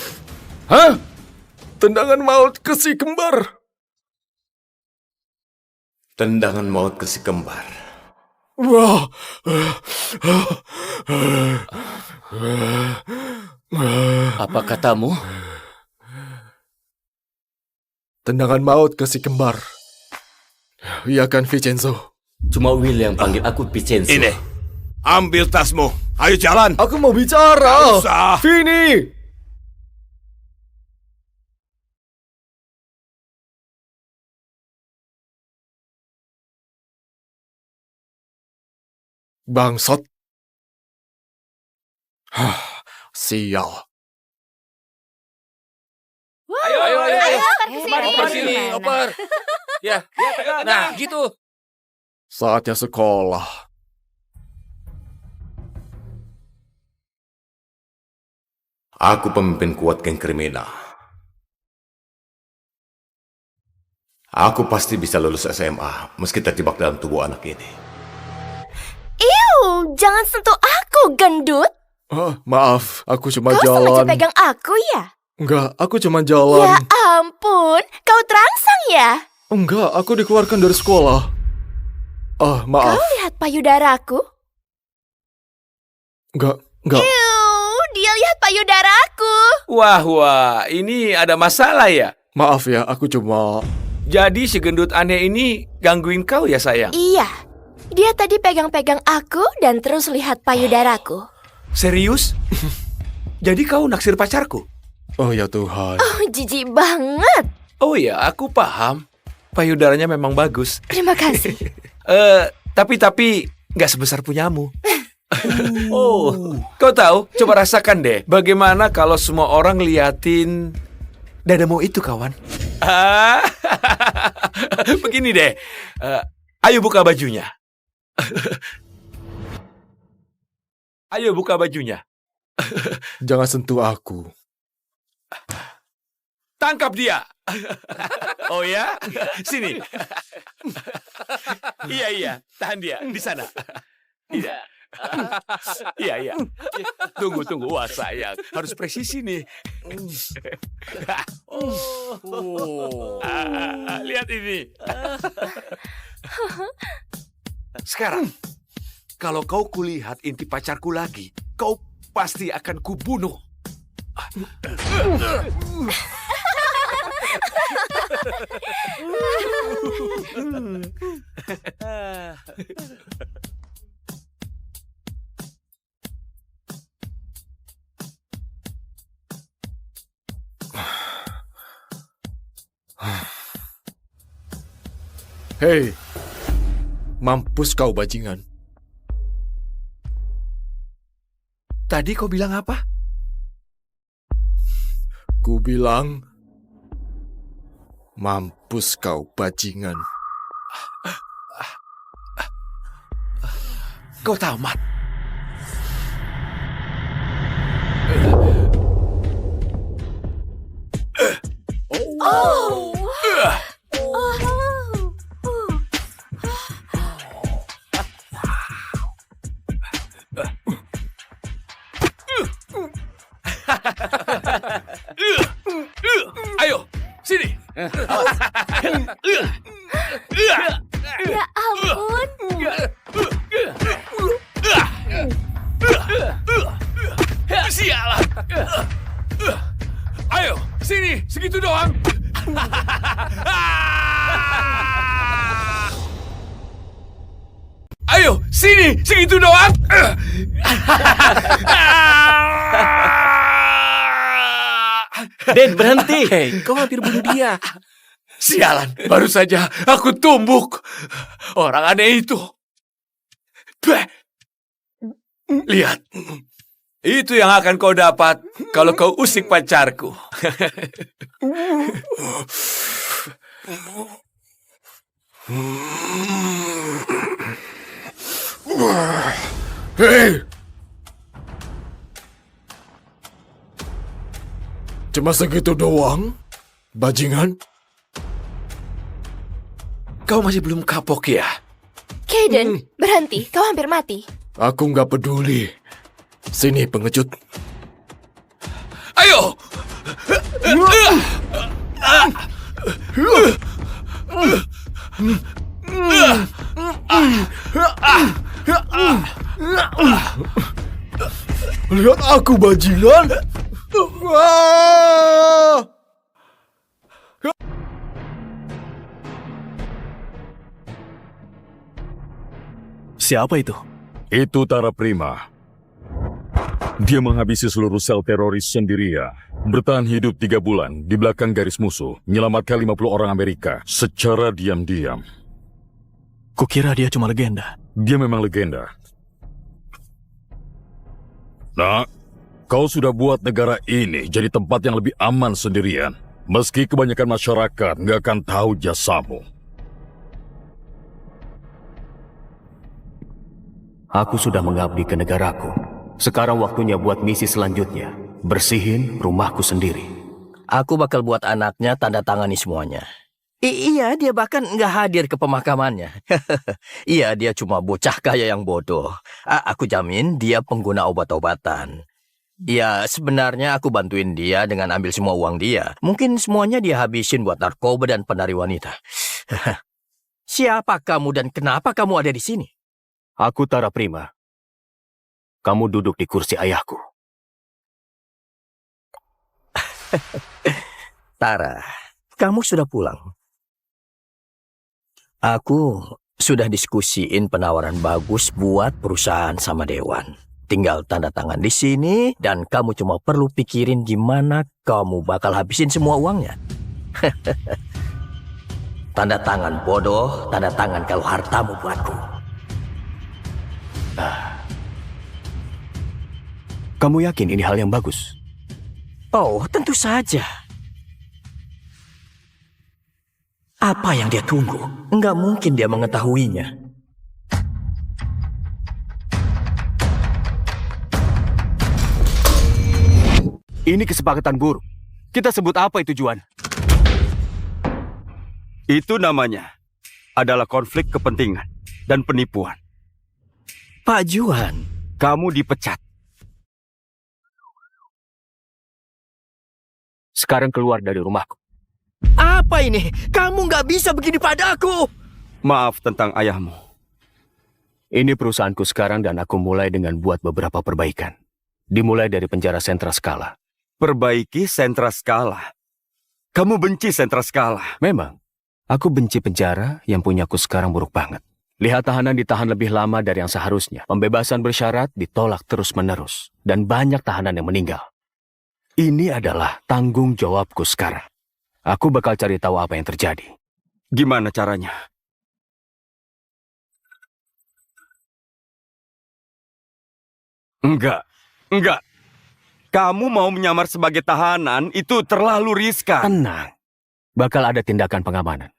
Hah? Tendangan maut ke si kembar. Tendangan maut ke si kembar. Wah. Apa katamu? Tendangan maut ke si kembar. Iya kan, Vincenzo? Cuma Will yang panggil aku Vincenzo. Ini, ambil tasmu. Ayo jalan. Aku mau bicara. Gak usah. Vini. Bangsat. Sial. Ayo. Mari Oper sini, oper. Ya, nah gitu. Saatnya sekolah. Aku pemimpin kuat geng kriminal. Aku pasti bisa lulus SMA meski terjebak dalam tubuh anak ini. Jangan sentuh aku, gendut. Maaf, aku cuma Kau jalan. Kau sengaja pegang aku ya? Enggak, aku cuma jalan. Ya ampun, kau terangsang ya? Enggak, aku dikeluarkan dari sekolah. Maaf. Kau lihat payudaraku? Enggak. Dia lihat payudaraku. Wah, ini ada masalah ya? Maaf ya, aku cuma... Jadi si gendut aneh ini gangguin kau ya sayang? Iya, dia tadi pegang-pegang aku dan terus lihat payudaraku. Serius? Jadi kau naksir pacarku? Oh ya Tuhan. Oh, jijik banget. Oh ya, aku paham. Payudaranya memang bagus. Terima kasih. Tapi nggak sebesar punyamu. Oh, kau tahu? Coba rasakan deh. Bagaimana kalau semua orang liatin dadamu itu, kawan? Begini deh. Ayo buka bajunya. Ayo buka bajunya. Jangan sentuh aku. Tangkap dia. Oh ya? Sini. Iya. Tahan dia. Di sana. Iya. Iya. Tunggu. Wah, sayang. Harus presisi nih. Lihat ini. Sekarang, kalau kau kulihat inti pacarku lagi, kau pasti akan kubunuh. Hei, mampus kau bajingan. Tadi kau bilang apa? Ku bilang, mampus kau bajingan. Kau tamat. Oh. Ayo, sini. Ya ampun. Sialan. Ayo, sini. Segitu doang. Ayo, sini. Segitu doang. Den, berhenti. Hei, kau hampir bunuh dia. Sialan, baru saja aku tumbuk. Orang aneh itu. Beh. Lihat. Itu yang akan kau dapat kalau kau usik pacarku. Hei! Cuma segitu doang, bajingan? Kau masih belum kapok ya? Kaden, berhenti. Kau hampir mati. Aku nggak peduli. Sini pengecut. Ayo! Lihat aku bajingan. Siapa itu? Itu Tara Prima. Dia menghabisi seluruh sel teroris sendirian. Bertahan hidup 3 bulan di belakang garis musuh. Menyelamatkan 50 orang Amerika secara diam-diam. Kukira dia cuma legenda. Dia memang legenda. Nah, kau sudah buat negara ini jadi tempat yang lebih aman sendirian. Meski kebanyakan masyarakat nggak akan tahu jasamu. Aku sudah mengabdi ke negaraku. Sekarang waktunya buat misi selanjutnya. Bersihin rumahku sendiri. Aku bakal buat anaknya tanda tangani semuanya. Iya, dia bahkan nggak hadir ke pemakamannya. Iya, dia cuma bocah kaya yang bodoh. Aku jamin dia pengguna obat-obatan. Ya, sebenarnya aku bantuin dia dengan ambil semua uang dia. Mungkin semuanya dia habisin buat narkoba dan penari wanita. Siapa kamu dan kenapa kamu ada di sini? Aku Tara Prima. Kamu duduk di kursi ayahku. Tara, kamu sudah pulang. Aku sudah diskusiin penawaran bagus buat perusahaan sama Dewan. Tinggal tanda tangan di sini dan kamu cuma perlu pikirin gimana kamu bakal habisin semua uangnya. Tanda tangan bodoh, tanda tangan kalau hartamu buatku. Kamu yakin ini hal yang bagus? Oh, tentu saja. Apa yang dia tunggu? Enggak mungkin dia mengetahuinya. Ini kesepakatan buruk. Kita sebut apa itu, Juan? Itu namanya adalah konflik kepentingan dan penipuan. Pak Juan, kamu dipecat. Sekarang keluar dari rumahku. Apa ini? Kamu nggak bisa begini padaku. Maaf tentang ayahmu. Ini perusahaanku sekarang dan aku mulai dengan buat beberapa perbaikan. Dimulai dari penjara Sentra Scala. Perbaiki Sentra Scala. Kamu benci Sentra Scala. Memang. Aku benci penjara yang punyaku sekarang buruk banget. Lihat tahanan ditahan lebih lama dari yang seharusnya. Pembebasan bersyarat ditolak terus-menerus. Dan banyak tahanan yang meninggal. Ini adalah tanggung jawabku sekarang. Aku bakal cari tahu apa yang terjadi. Gimana caranya? Enggak. Kamu mau menyamar sebagai tahanan, itu terlalu riskan. Tenang. Bakal ada tindakan pengamanan.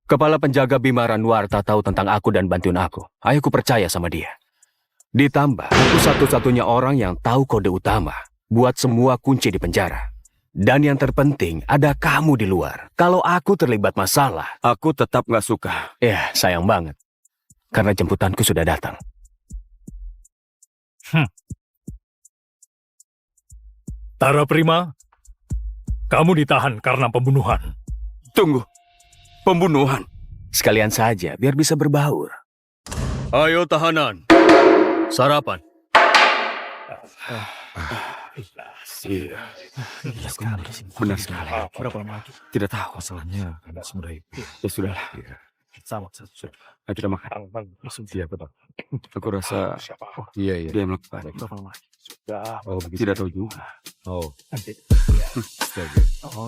Kepala penjaga Bima Ranwarta tahu tentang aku dan bantuin aku. Ayo ku percaya sama dia. Ditambah, aku satu-satunya orang yang tahu kode utama buat semua kunci di penjara. Dan yang terpenting, ada kamu di luar. Kalau aku terlibat masalah, aku tetap nggak suka. Ya, sayang banget. Karena jemputanku sudah datang. Tara Prima, kamu ditahan karena pembunuhan. Tunggu, pembunuhan? Sekalian saja, biar bisa berbaur. Ayo tahanan, sarapan. Iya. Benar sekali. Berapa lama lagi? Tidak tahu. Masalahnya tidak semudah itu. Ya sudahlah. Sama sudah. Ayo kita makan. Langsung siap betul. Aku rasa dia yang melakukan. Berapa lama lagi? Sudah. Oh, begitu. Tidak tahu juga. Oh. Astaga. Oh,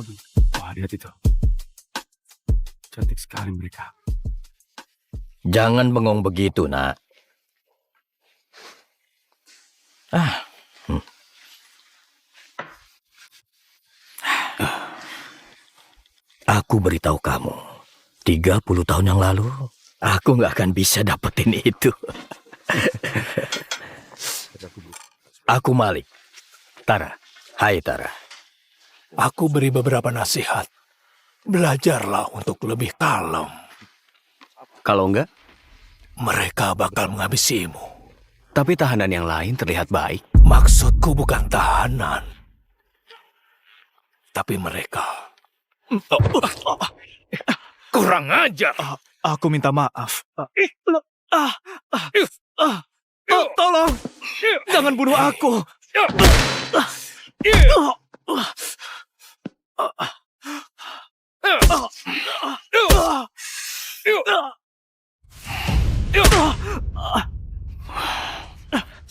wah, lihat itu. Cantik sekali mereka. Jangan bengong begitu, Nak. Aku beritahu kamu, 30 tahun yang lalu, aku nggak akan bisa dapetin itu. Aku Malik. Tara. Hai, Tara. Aku beri beberapa nasihat. Belajarlah untuk lebih kalem. Kalau enggak, mereka bakal menghabisimu. Tapi tahanan yang lain terlihat baik. Maksudku bukan tahanan. Tapi mereka... Kurang ajar. Aku minta maaf. Tolong, jangan bunuh aku.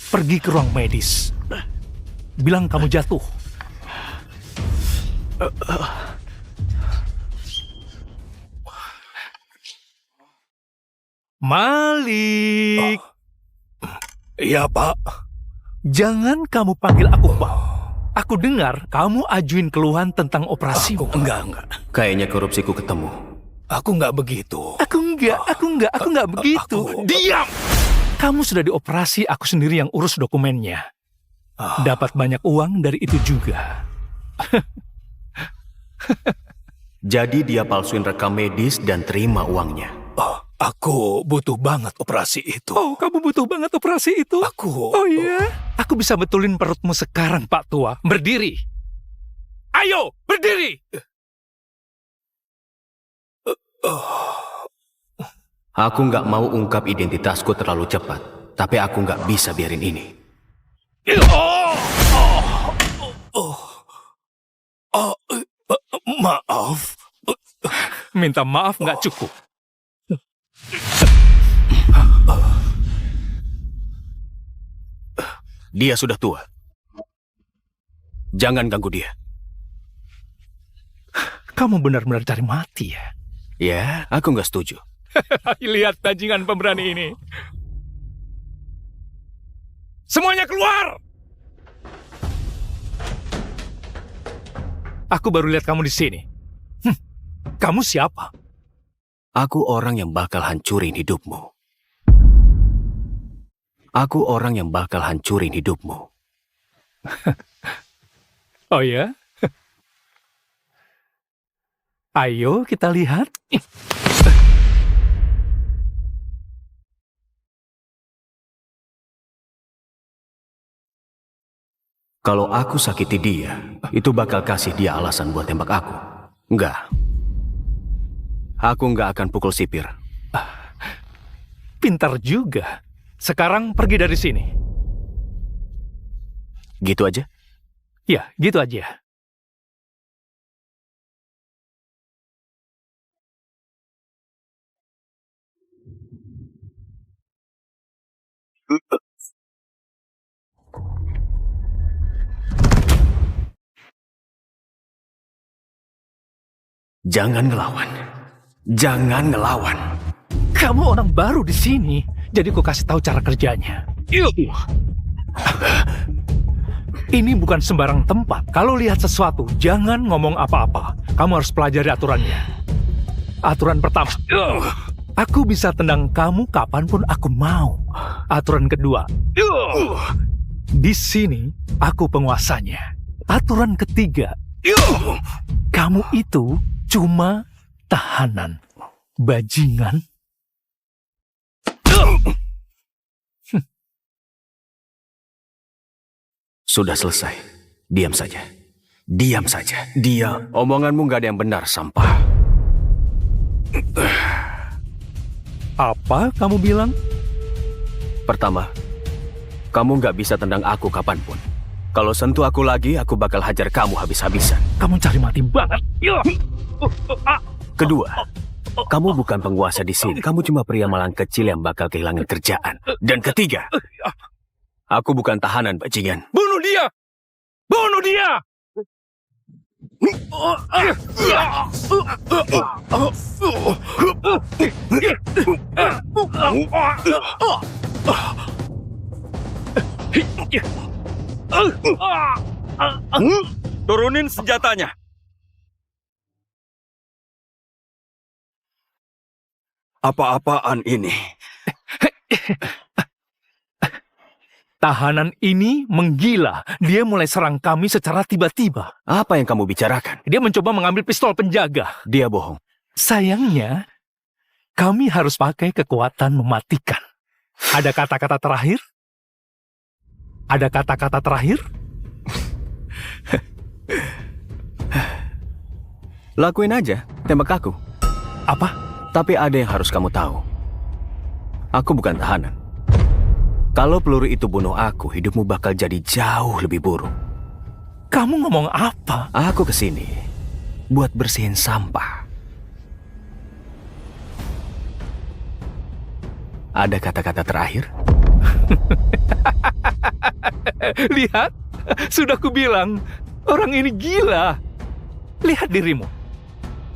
Pergi ke ruang medis. Bilang kamu jatuh. Malik. Iya, Pak. Jangan kamu panggil aku, Pak. Aku dengar kamu ajuin keluhan tentang operasi. Enggak. Kayaknya korupsiku ketemu. Aku nggak begitu. Aku nggak begitu. Diam! Kamu sudah dioperasi, aku sendiri yang urus dokumennya. Dapat banyak uang dari itu juga. Jadi dia palsuin rekam medis dan terima uangnya. Aku butuh banget operasi itu. Oh, kamu butuh banget operasi itu? Oh iya? Aku bisa betulin perutmu sekarang, Pak Tua. Berdiri. Ayo, berdiri! Aku nggak mau ungkap identitasku terlalu cepat. Tapi aku nggak bisa biarin ini. Maaf. Minta maaf nggak cukup. Dia sudah tua. Jangan ganggu dia. Kamu benar-benar cari mati ya? Ya, aku nggak setuju. Lihat bajingan pemberani ini. Semuanya keluar! Aku baru lihat kamu di sini. Kamu siapa? Aku orang yang bakal hancurin hidupmu. Aku orang yang bakal hancurin hidupmu. Oh ya? Ayo kita lihat. Kalau aku sakiti dia, itu bakal kasih dia alasan buat tembak aku. Enggak. Aku nggak akan pukul sipir. Pintar juga. Sekarang pergi dari sini. Gitu aja? Ya, gitu aja. Jangan ngelawan. Jangan ngelawan. Kamu orang baru di sini, jadi ku kasih tahu cara kerjanya. Ini bukan sembarang tempat. Kalau lihat sesuatu, jangan ngomong apa-apa. Kamu harus pelajari aturannya. Aturan pertama, aku bisa tendang kamu kapanpun aku mau. Aturan kedua, di sini aku penguasanya. Aturan ketiga, kamu itu cuma tahanan, bajingan. Sudah selesai. Diam saja. Diam saja. Dia. Omonganmu nggak ada yang benar, sampah. Apa kamu bilang? Pertama, kamu nggak bisa tendang aku kapanpun. Kalau sentuh aku lagi, aku bakal hajar kamu habis-habisan. Kamu cari mati banget. Kedua, kamu bukan penguasa di sini. Kamu cuma pria malang kecil yang bakal kehilangan kerjaan. Dan ketiga, aku bukan tahanan, bajingan. Bunuh dia! Bunuh dia! Turunin senjatanya. Apa-apaan ini? Tahanan ini menggila. Dia mulai serang kami secara tiba-tiba. Apa yang kamu bicarakan? Dia mencoba mengambil pistol penjaga. Dia bohong. Sayangnya, kami harus pakai kekuatan mematikan. Ada kata-kata terakhir? Ada kata-kata terakhir? Lakuin aja, tembak aku. Apa? Tapi ada yang harus kamu tahu. Aku bukan tahanan. Kalau peluru itu bunuh aku, hidupmu bakal jadi jauh lebih buruk. Kamu ngomong apa? Aku kesini buat bersihin sampah. Ada kata-kata terakhir? Lihat, sudah kubilang, orang ini gila. Lihat dirimu.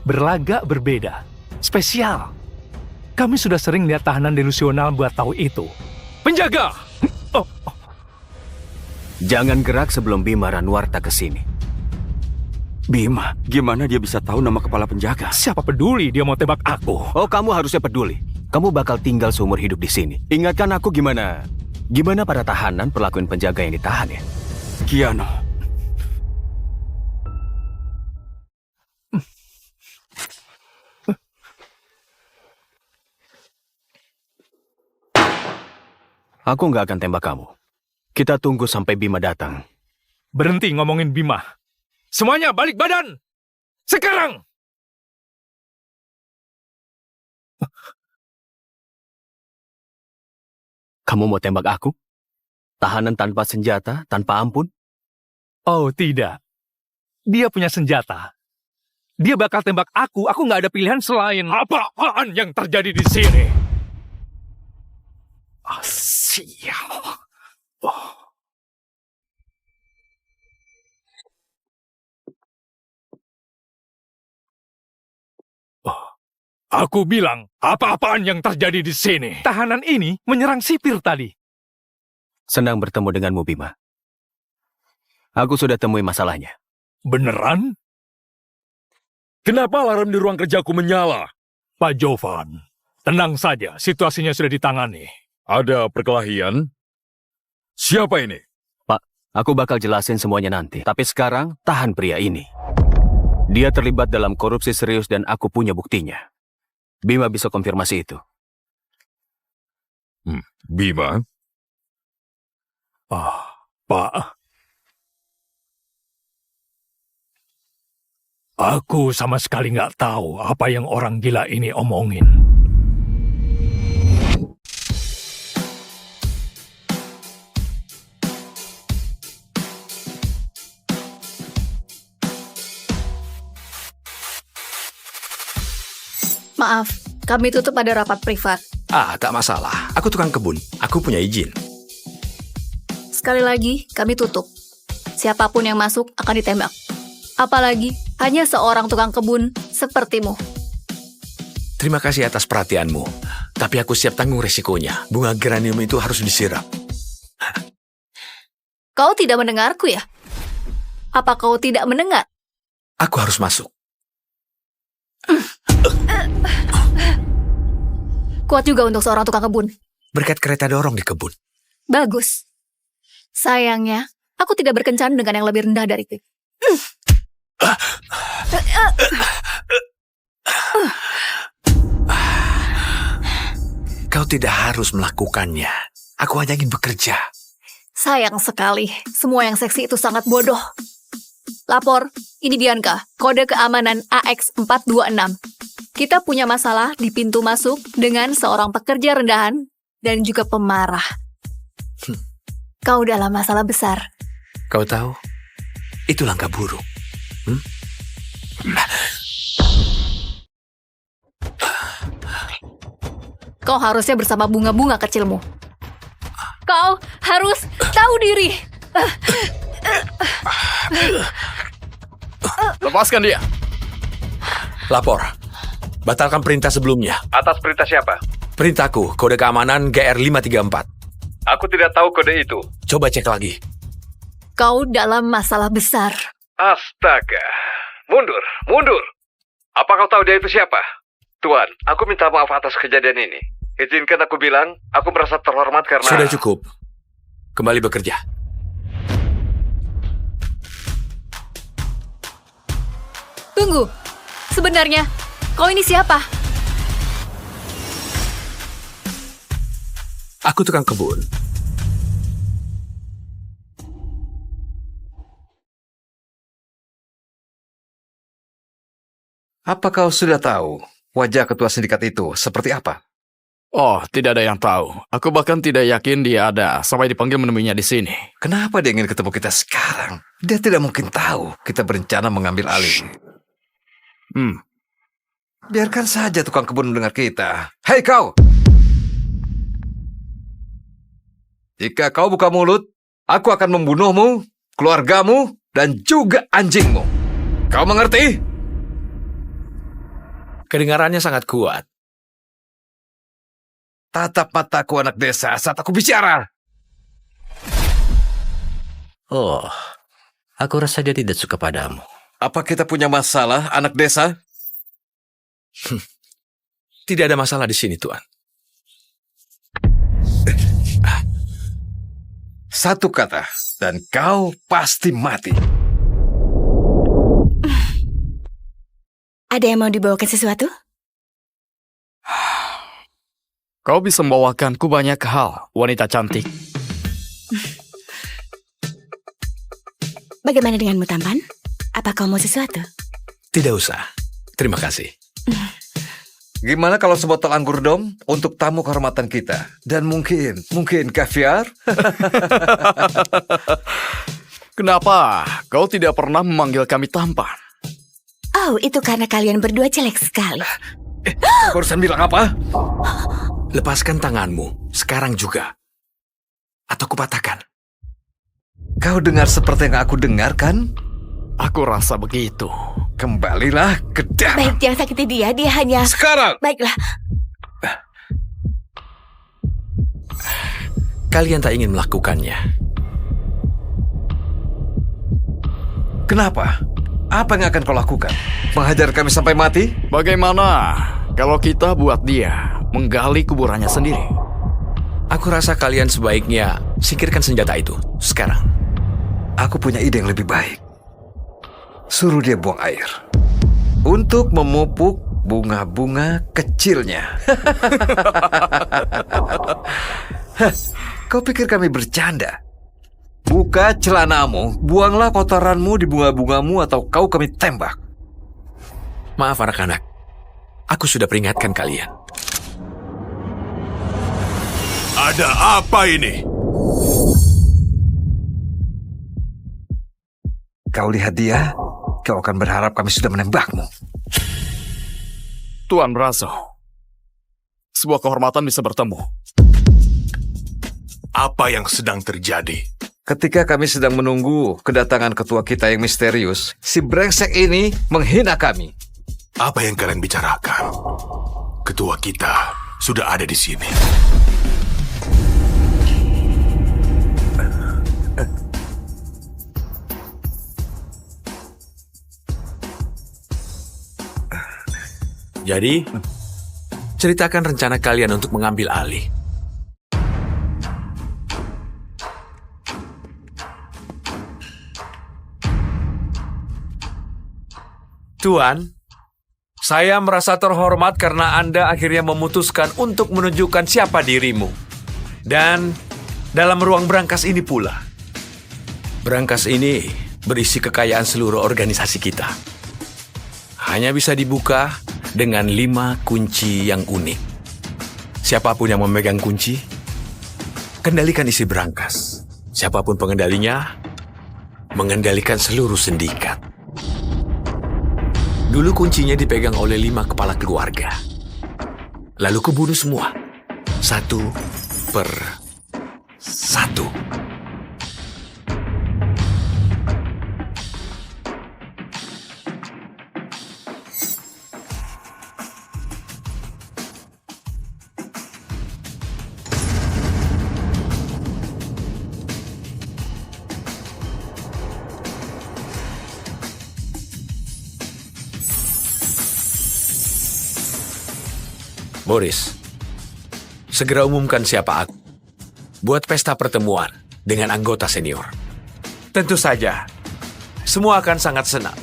Berlagak berbeda. Spesial. Kami sudah sering lihat tahanan delusional buat tahu itu. Penjaga! Jangan gerak sebelum Bima Ranwarta kesini. Bima, gimana dia bisa tahu nama kepala penjaga? Siapa peduli dia mau tembak aku? Oh, kamu harusnya peduli. Kamu bakal tinggal seumur hidup di sini. Ingatkan aku gimana para tahanan perlakuin penjaga yang ditahan ya? Kiano. Aku nggak akan tembak kamu. Kita tunggu sampai Bima datang. Berhenti ngomongin Bima. Semuanya balik badan! Sekarang! Kamu mau tembak aku? Tahanan tanpa senjata, tanpa ampun? Oh, tidak. Dia punya senjata. Dia bakal tembak aku nggak ada pilihan selain apaan yang terjadi di sini. Sial. Aku bilang, apa-apaan yang terjadi di sini? Tahanan ini menyerang sipir tadi. Senang bertemu denganmu, Bima. Aku sudah temui masalahnya. Beneran? Kenapa alarm di ruang kerjaku menyala? Pak Jovan, tenang saja, situasinya sudah ditangani. Ada perkelahian? Siapa ini? Pak, aku bakal jelasin semuanya nanti. Tapi sekarang, tahan pria ini. Dia terlibat dalam korupsi serius dan aku punya buktinya. Bima bisa konfirmasi itu. Bima? Pak. Aku sama sekali nggak tahu apa yang orang gila ini omongin. Maaf, kami tutup pada rapat privat. Tak masalah. Aku tukang kebun. Aku punya izin. Sekali lagi, kami tutup. Siapapun yang masuk akan ditembak. Apalagi hanya seorang tukang kebun sepertimu. Terima kasih atas perhatianmu. Tapi aku siap tanggung resikonya. Bunga geranium itu harus disiram. Kau tidak mendengarku ya? Apa kau tidak mendengar? Aku harus masuk. Kuat juga untuk seorang tukang kebun. Berkat kereta dorong di kebun. Bagus. Sayangnya, aku tidak berkencan dengan yang lebih rendah dari itu. Kau tidak harus melakukannya. Aku hanya ingin bekerja. Sayang sekali, semua yang seksi itu sangat bodoh. Lapor, ini Bianca, kode keamanan AX426. Kita punya masalah di pintu masuk dengan seorang pekerja rendahan dan juga pemarah. Kau dalam masalah besar. Kau tahu, itu langkah buruk. Kau harusnya bersama bunga-bunga kecilmu. Kau harus tahu diri. Lepaskan dia. Lapor. Batalkan perintah sebelumnya. Atas perintah siapa? Perintahku, kode keamanan GR534. Aku tidak tahu kode itu. Coba cek lagi. Kau dalam masalah besar. Astaga. Mundur, mundur. Apa kau tahu dia itu siapa? Tuan, aku minta maaf atas kejadian ini. Izinkan aku bilang, aku merasa terhormat karena... Sudah cukup. Kembali bekerja. Tunggu. Sebenarnya, kau ini siapa? Aku tukang kebun. Apa kau sudah tahu wajah ketua sindikat itu seperti apa? Oh, tidak ada yang tahu. Aku bahkan tidak yakin dia ada sampai dipanggil menemuinya di sini. Kenapa dia ingin ketemu kita sekarang? Dia tidak mungkin tahu kita berencana mengambil alih. Biarkan saja tukang kebun mendengar kita. Hei kau! Jika kau buka mulut, aku akan membunuhmu, keluargamu, dan juga anjingmu. Kau mengerti? Kedengarannya sangat kuat. Tatap mataku anak desa saat aku bicara. Oh, aku rasa dia tidak suka padamu. Apa kita punya masalah, anak desa? Tidak ada masalah di sini, Tuan. Satu kata, dan kau pasti mati. Ada yang mau dibawakan sesuatu? Kau bisa membawakanku banyak hal, wanita cantik. Bagaimana denganmu, tampan? Apa kau mau sesuatu? Tidak usah. Terima kasih. Gimana kalau sebotol anggur dom untuk tamu kehormatan kita? Dan mungkin kaviar? Kenapa kau tidak pernah memanggil kami tampan? Oh, itu karena kalian berdua jelek sekali. Barusan bilang apa? Lepaskan tanganmu, sekarang juga. Atau kupatahkan. Kau dengar seperti yang aku dengar, kan? Aku rasa begitu. Kembalilah ke dalam. Baik, jangan sakiti dia. Dia hanya... Sekarang! Baiklah. Kalian tak ingin melakukannya. Kenapa? Apa yang akan kau lakukan? Menghajar kami sampai mati? Bagaimana kalau kita buat dia menggali kuburannya sendiri? Aku rasa kalian sebaiknya singkirkan senjata itu sekarang. Aku punya ide yang lebih baik. Suruh dia buang air untuk memupuk bunga-bunga kecilnya. Kau pikir kami bercanda? Buka celanamu, buanglah kotoranmu di bunga-bungamu atau kau kami tembak. Maaf anak-anak, aku sudah peringatkan kalian. Ada apa ini? Kau lihat dia, kau akan berharap kami sudah menembakmu. Tuan Brazo, sebuah kehormatan bisa bertemu. Apa yang sedang terjadi? Ketika kami sedang menunggu kedatangan ketua kita yang misterius, si brengsek ini menghina kami. Apa yang kalian bicarakan? Ketua kita sudah ada di sini. Jadi, ceritakan rencana kalian untuk mengambil alih. Tuan, saya merasa terhormat karena Anda akhirnya memutuskan untuk menunjukkan siapa dirimu. Dan dalam ruang berangkas ini pula. Berangkas ini berisi kekayaan seluruh organisasi kita. Hanya bisa dibuka dengan 5 kunci yang unik. Siapapun yang memegang kunci, kendalikan isi berangkas. Siapapun pengendalinya, mengendalikan seluruh sindikat. Dulu kuncinya dipegang oleh 5 kepala keluarga. Lalu kebunuh semua. 1 per 1. Boris, segera umumkan siapa aku. Buat pesta pertemuan dengan anggota senior. Tentu saja, semua akan sangat senang.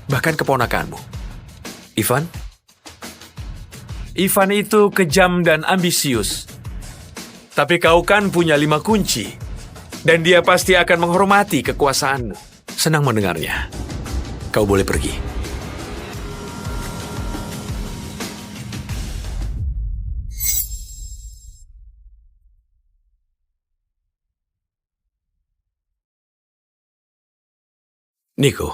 Bahkan keponakanmu. Ivan? Ivan itu kejam dan ambisius. Tapi kau kan punya 5 kunci. Dan dia pasti akan menghormati kekuasaanmu. Senang mendengarnya. Kau boleh pergi. Niko,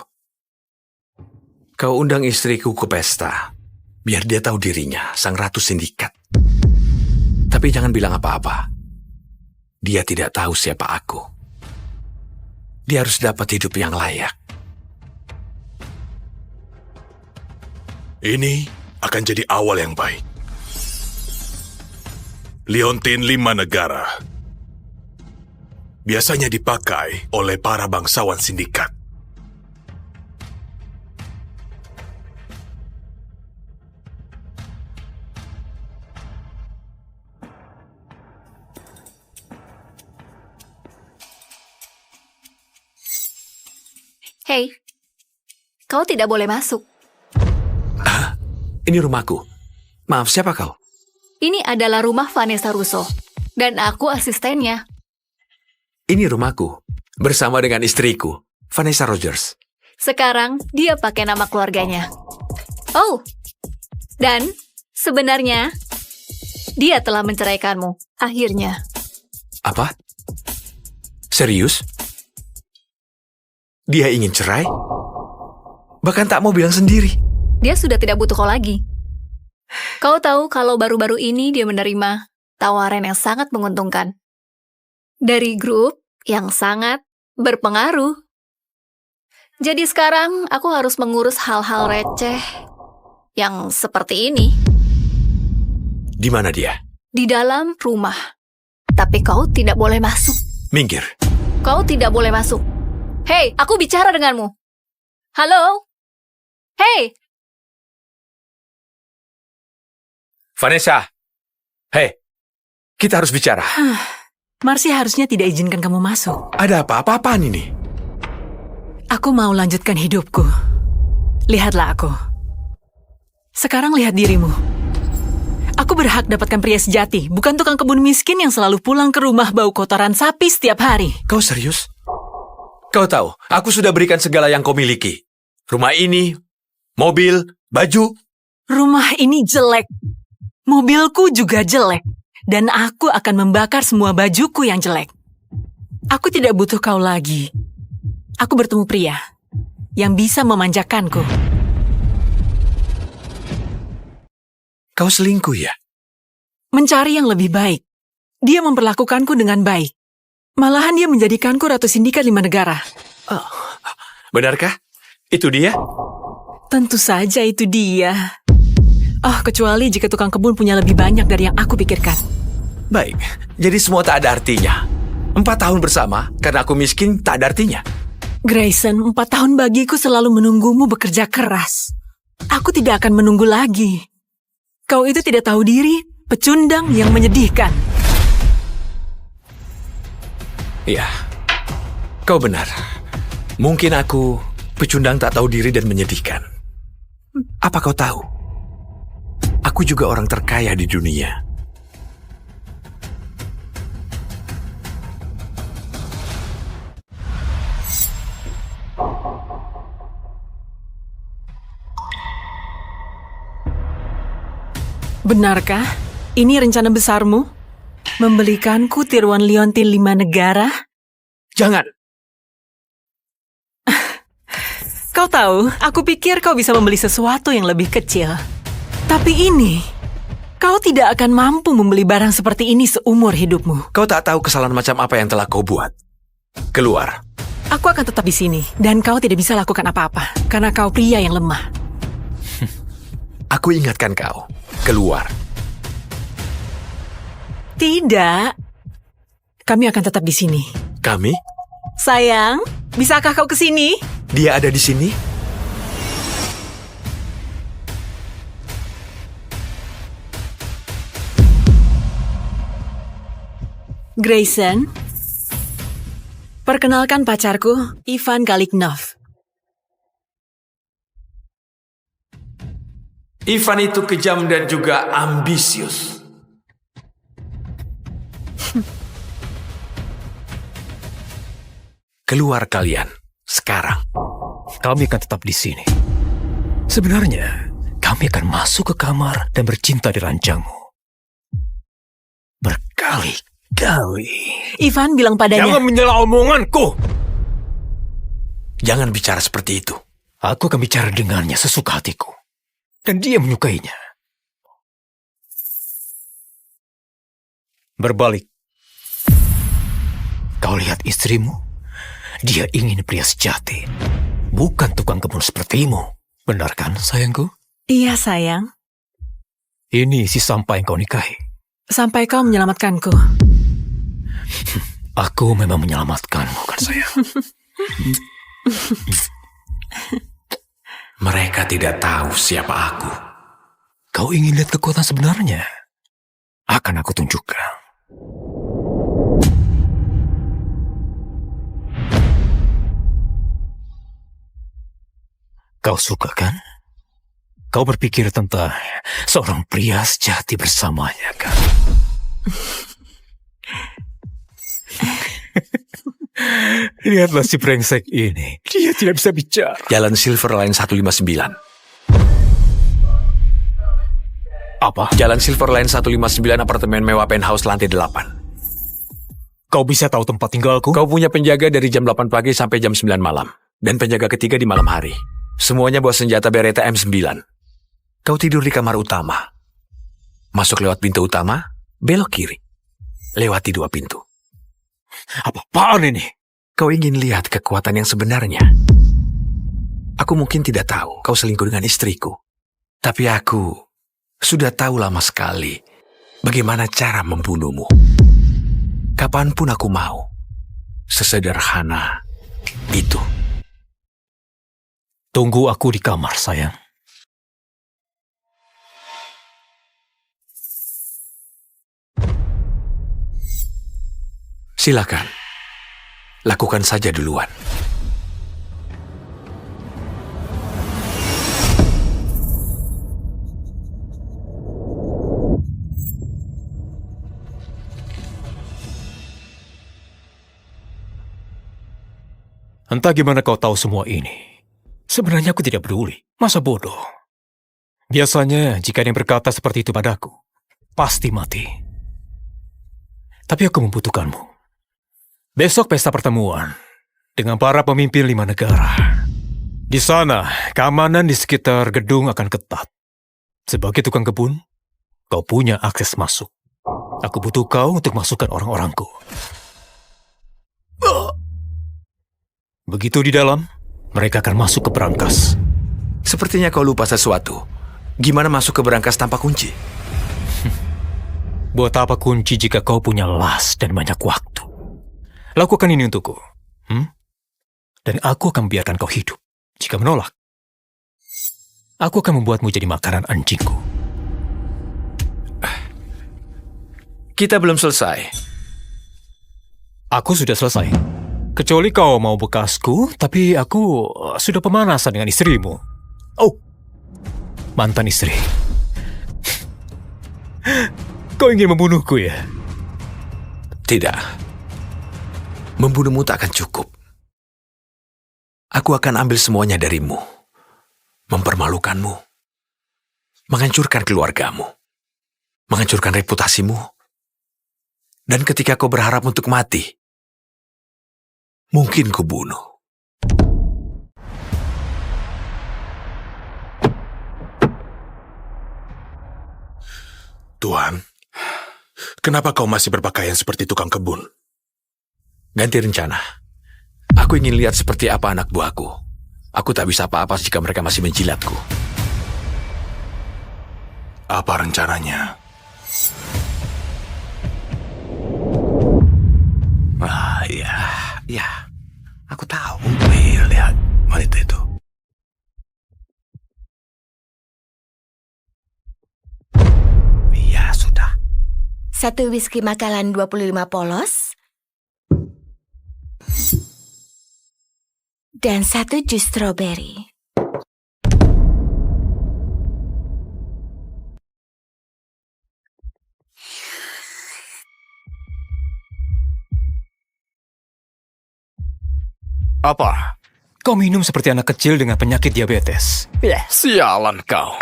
kau undang istriku ke pesta, biar dia tahu dirinya sang ratu sindikat. Tapi jangan bilang apa-apa. Dia tidak tahu siapa aku. Dia harus dapat hidup yang layak. Ini akan jadi awal yang baik. Liontin 5 negara biasanya dipakai oleh para bangsawan sindikat. Hei, kau tidak boleh masuk. Ini rumahku. Maaf, siapa kau? Ini adalah rumah Vanessa Russo, dan aku asistennya. Ini rumahku, bersama dengan istriku, Vanessa Rogers. Sekarang dia pakai nama keluarganya. Oh, dan sebenarnya dia telah menceraikanmu, akhirnya. Apa? Serius? Dia ingin cerai? Bahkan tak mau bilang sendiri. Dia sudah tidak butuh kau lagi. Kau tahu kalau baru-baru ini dia menerima tawaran yang sangat menguntungkan. Dari grup yang sangat berpengaruh. Jadi sekarang aku harus mengurus hal-hal receh yang seperti ini Di mana dia? di dalam rumah. Tapi kau tidak boleh masuk. Minggir. Kau tidak boleh masuk. Hei, aku bicara denganmu. Halo? Hei, Vanessa. Hei, kita harus bicara. Marcy harusnya tidak izinkan kamu masuk. Ada apa-apaan ini? Aku mau lanjutkan hidupku. Lihatlah aku. Sekarang lihat dirimu. Aku berhak dapatkan pria sejati, bukan tukang kebun miskin yang selalu pulang ke rumah bau kotoran sapi setiap hari. Kau serius? Kau tahu, aku sudah berikan segala yang kau miliki. Rumah ini, mobil, baju. Rumah ini jelek. Mobilku juga jelek. Dan aku akan membakar semua bajuku yang jelek. Aku tidak butuh kau lagi. Aku bertemu pria yang bisa memanjakanku. Kau selingkuh ya? Mencari yang lebih baik. Dia memperlakukanku dengan baik. Malahan dia menjadikanku Ratu Sindikat 5 negara. Benarkah? Itu dia? Tentu saja itu dia. Oh, kecuali jika tukang kebun punya lebih banyak dari yang aku pikirkan. Baik, jadi semua tak ada artinya. 4 tahun bersama, karena aku miskin tak ada artinya. Grayson, 4 tahun bagiku selalu menunggumu bekerja keras. Aku tidak akan menunggu lagi. Kau itu tidak tahu diri, pecundang yang menyedihkan. Iya, kau benar. Mungkin aku pecundang tak tahu diri dan menyedihkan. Apa kau tahu? Aku juga orang terkaya di dunia. Benarkah ini rencana besarmu? Membelikanku tiruan liontin 5 negara? Jangan. Kau tahu, aku pikir kau bisa membeli sesuatu yang lebih kecil. Tapi ini, kau tidak akan mampu membeli barang seperti ini seumur hidupmu. Kau tak tahu kesalahan macam apa yang telah kau buat. Keluar. Aku akan tetap di sini, dan kau tidak bisa lakukan apa-apa, karena kau pria yang lemah. Aku ingatkan kau. Keluar. Tidak. Kami akan tetap di sini. Kami? Sayang, bisakah kau ke sini? Dia ada di sini? Grayson, perkenalkan pacarku, Ivan Kaliknov. Ivan itu kejam dan juga ambisius. Keluar kalian, sekarang. Kami akan tetap di sini. Sebenarnya, kami akan masuk ke kamar dan bercinta di ranjangmu. Berkali-kali. Ivan bilang padanya... Jangan menyela omonganku! Jangan bicara seperti itu. Aku akan bicara dengannya sesuka hatiku. Dan dia menyukainya. Berbalik. Kau lihat istrimu? Dia ingin pria sejati. Bukan tukang kebun sepertimu. Benar kan, sayangku? Iya, sayang. Ini si Sampai yang kau nikahi. Sampai kau menyelamatkanku. Aku memang menyelamatkanmu, kan sayang? Mereka tidak tahu siapa aku. Kau ingin lihat kekuatan sebenarnya? Akan aku tunjukkan. Kau suka kan? Kau berpikir tentang seorang pria sejati bersamanya kan? Lihatlah si brengsek ini. Dia tidak bisa bicara. Jalan Silver Line 159. Apa? Jalan Silver Line 159, apartemen mewah penthouse lantai 8. Kau bisa tahu tempat tinggalku? Kau punya penjaga dari jam 8 pagi sampai jam 9 malam. Dan penjaga ketiga di malam hari. Semuanya bawa senjata Beretta M9. Kau tidur di kamar utama. Masuk lewat pintu utama, belok kiri. Lewati 2 pintu. Apa-apaan ini? Kau ingin lihat kekuatan yang sebenarnya? Aku mungkin tidak tahu kau selingkuh dengan istriku. Tapi aku sudah tahu lama sekali bagaimana cara membunuhmu. Kapanpun aku mau. Sesederhana itu. Tunggu aku di kamar, sayang. Silakan. Lakukan saja duluan. Entah gimana kau tahu semua ini. Sebenarnya aku tidak peduli. Masa bodoh? Biasanya jika ada yang berkata seperti itu padaku, pasti mati. Tapi aku membutuhkanmu. Besok pesta pertemuan dengan para pemimpin 5 negara. Di sana, keamanan di sekitar gedung akan ketat. Sebagai tukang kebun, kau punya akses masuk. Aku butuh kau untuk masukkan orang-orangku. Begitu di dalam, mereka akan masuk ke berangkas. Sepertinya kau lupa sesuatu. Gimana masuk ke berangkas tanpa kunci? Buat apa kunci jika kau punya las dan banyak waktu? Lakukan ini untukku. Dan aku akan biarkan kau hidup. Jika menolak, aku akan membuatmu jadi makanan anjingku. Kita belum selesai. Aku sudah selesai. Kecuali kau mau bekasku, tapi aku sudah pemanasan dengan istrimu. Oh, mantan istri. Kau ingin membunuhku ya? Tidak. Membunuhmu tak akan cukup. Aku akan ambil semuanya darimu. Mempermalukanmu. Menghancurkan keluargamu. Menghancurkan reputasimu. Dan ketika kau berharap untuk mati, mungkin kubunuh. Tuhan, kenapa kau masih berpakaian seperti tukang kebun? Ganti rencana. Aku ingin lihat seperti apa anak buahku. Aku tak bisa apa-apa jika mereka masih menjilatku. Apa rencananya? Ya. Aku tahu. Lihat wanita itu. Iya, sudah. 1 whisky Macallan 25 polos. Dan 1 jus strawberry. Apa? Kau minum seperti anak kecil dengan penyakit diabetes. Sialan kau.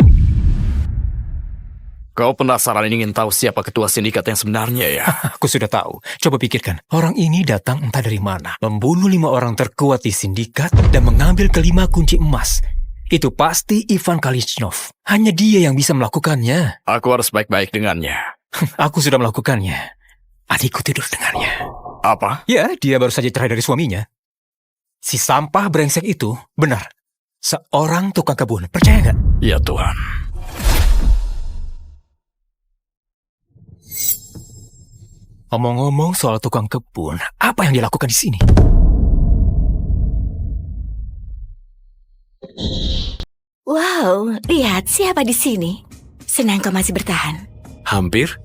Kau penasaran ingin tahu siapa ketua sindikat yang sebenarnya ya? Aku sudah tahu. Coba pikirkan. Orang ini datang entah dari mana. Membunuh 5 orang terkuat di sindikat dan mengambil ke-5 kunci emas. Itu pasti Ivan Kalichnov. Hanya dia yang bisa melakukannya. Aku harus baik-baik dengannya. Aku sudah melakukannya. Adikku tidur dengannya. Apa? Ya, dia baru saja cerai dari suaminya. Si sampah brengsek itu, benar. Seorang tukang kebun, percaya nggak? Ya Tuhan. Ngomong-ngomong soal tukang kebun, apa yang dilakukan di sini? Wow, lihat siapa di sini. Senang kau masih bertahan. Hampir.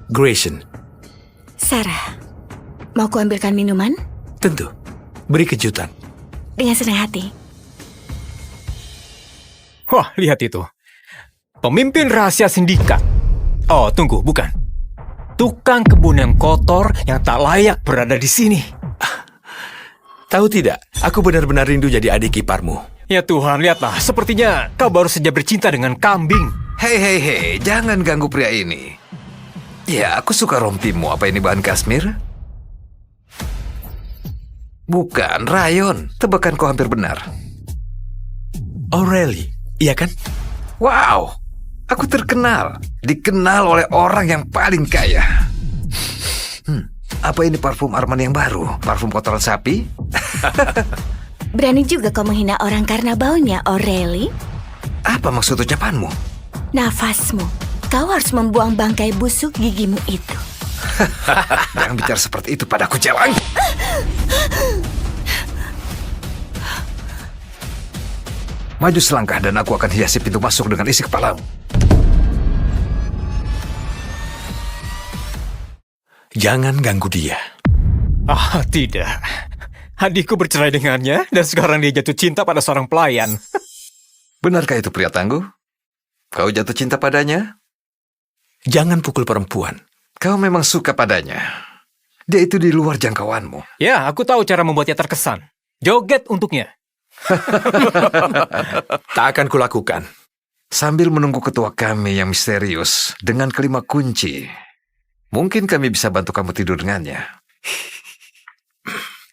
Grayson. Sarah, mau ku ambilkan minuman? Tentu. Beri kejutan. Dengan senang hati. Wah, lihat itu. Pemimpin rahasia sindikat. Oh, tunggu, bukan. Tukang kebun yang kotor yang tak layak berada di sini. Tahu tidak, aku benar-benar rindu jadi adik iparmu. Ya Tuhan, lihatlah. Sepertinya kau baru saja bercinta dengan kambing. Hei, jangan ganggu pria ini. Ya, aku suka rompimu. Apa ini bahan kasmir? Bukan, rayon. Tebakanku hampir benar. O'Reilly, iya kan? Wow, aku terkenal. Dikenal oleh orang yang paling kaya. Apa ini parfum Armani yang baru? Parfum kotoran sapi? Berani juga kau menghina orang karena baunya, O'Reilly? Apa maksud ucapanmu? Nafasmu. Kau harus membuang bangkai busuk gigimu itu. Jangan bicara seperti itu padaku, Jelang. Maju selangkah dan aku akan hiasi pintu masuk dengan isi kepalamu. Jangan ganggu dia. Ah, tidak. Adikku bercerai dengannya dan sekarang dia jatuh cinta pada seorang pelayan. Benarkah itu pria tangguh? Kau jatuh cinta padanya? Jangan pukul perempuan. Kau memang suka padanya. Dia itu di luar jangkauanmu. Ya, aku tahu cara membuatnya terkesan. Joget untuknya. Tak akan kulakukan. Sambil menunggu ketua kami yang misterius dengan kelima kunci, mungkin kami bisa bantu kamu tidur dengannya.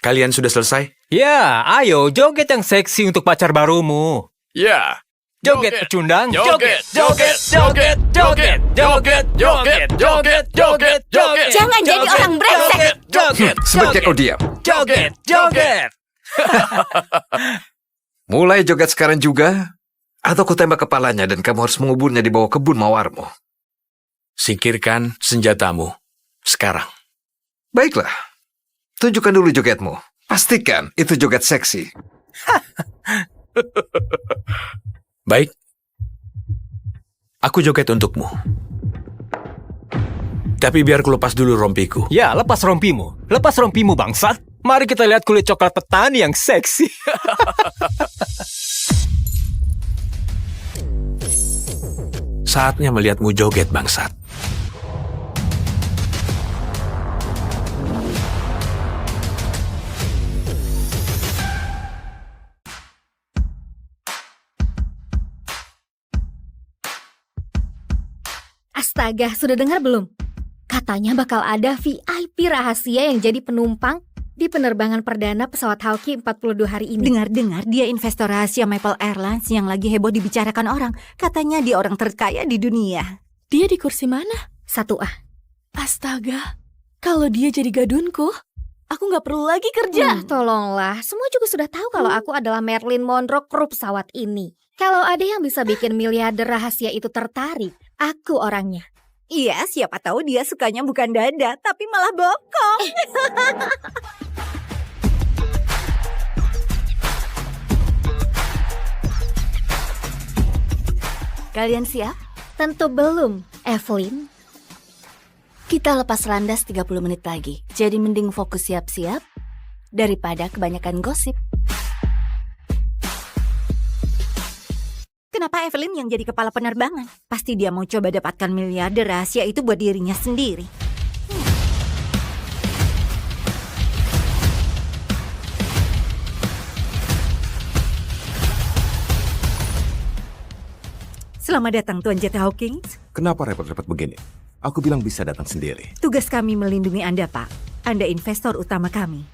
Kalian sudah selesai? Ya, ayo joget yang seksi untuk pacar barumu. Ya. Joget pecundang. Joget, joget, joget, joget, joget, joget, joget, joget, joget. Jangan jadi orang brengsek. Joget, Sebaiknya kau diam. joget, joget. Mulai joget sekarang juga, atau ku tembak kepalanya dan kamu harus menguburnya di bawah kebun mawarmu. Singkirkan senjatamu sekarang. Baiklah, tunjukkan dulu jogetmu. Pastikan itu joget seksi. Baik. Aku joget untukmu. Tapi biar ku lepas dulu rompiku. Ya, lepas rompimu. Lepas rompimu, bangsat. Mari kita lihat kulit coklat petani yang seksi. Saatnya melihatmu joget, bangsat. Astaga, sudah dengar belum? Katanya bakal ada VIP rahasia yang jadi penumpang di penerbangan perdana pesawat Hawkeye 42 hari ini. Dengar-dengar dia investor rahasia Maple Airlines yang lagi heboh dibicarakan orang. Katanya dia orang terkaya di dunia. Dia di kursi mana? 1A. Astaga, kalau dia jadi gadunku, aku nggak perlu lagi kerja. Tolonglah, semua juga sudah tahu kalau aku adalah Marilyn Monroe kru pesawat ini. Kalau ada yang bisa bikin miliarder rahasia itu tertarik, aku orangnya. Iya, siapa tahu dia sukanya bukan dada, tapi malah bokong. Kalian siap? Tentu belum, Evelyn. Kita lepas landas 30 menit lagi. Jadi mending fokus siap-siap daripada kebanyakan gosip. Kenapa Evelyn yang jadi kepala penerbangan? Pasti dia mau coba dapatkan miliarder rahasia itu buat dirinya sendiri. Selamat datang Tuan Jet Hawkins. Kenapa repot-repot begini? Aku bilang bisa datang sendiri. Tugas kami melindungi Anda, Pak. Anda investor utama kami.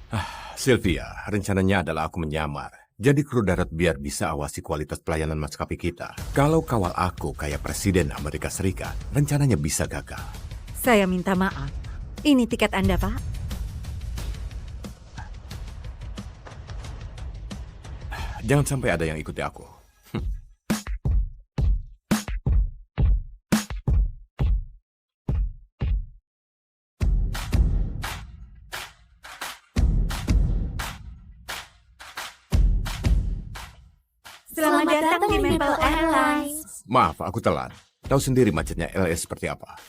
Sylvia, rencananya adalah aku menyamar. Jadi kru darat biar bisa awasi kualitas pelayanan maskapai kita. Kalau kawal aku kayak Presiden Amerika Serikat, rencananya bisa gagal. Saya minta maaf. Ini tiket Anda, Pak. Jangan sampai ada yang ikuti aku. Selamat datang di Maple Airlines. Maaf, aku telat. Tahu sendiri macetnya LS seperti apa.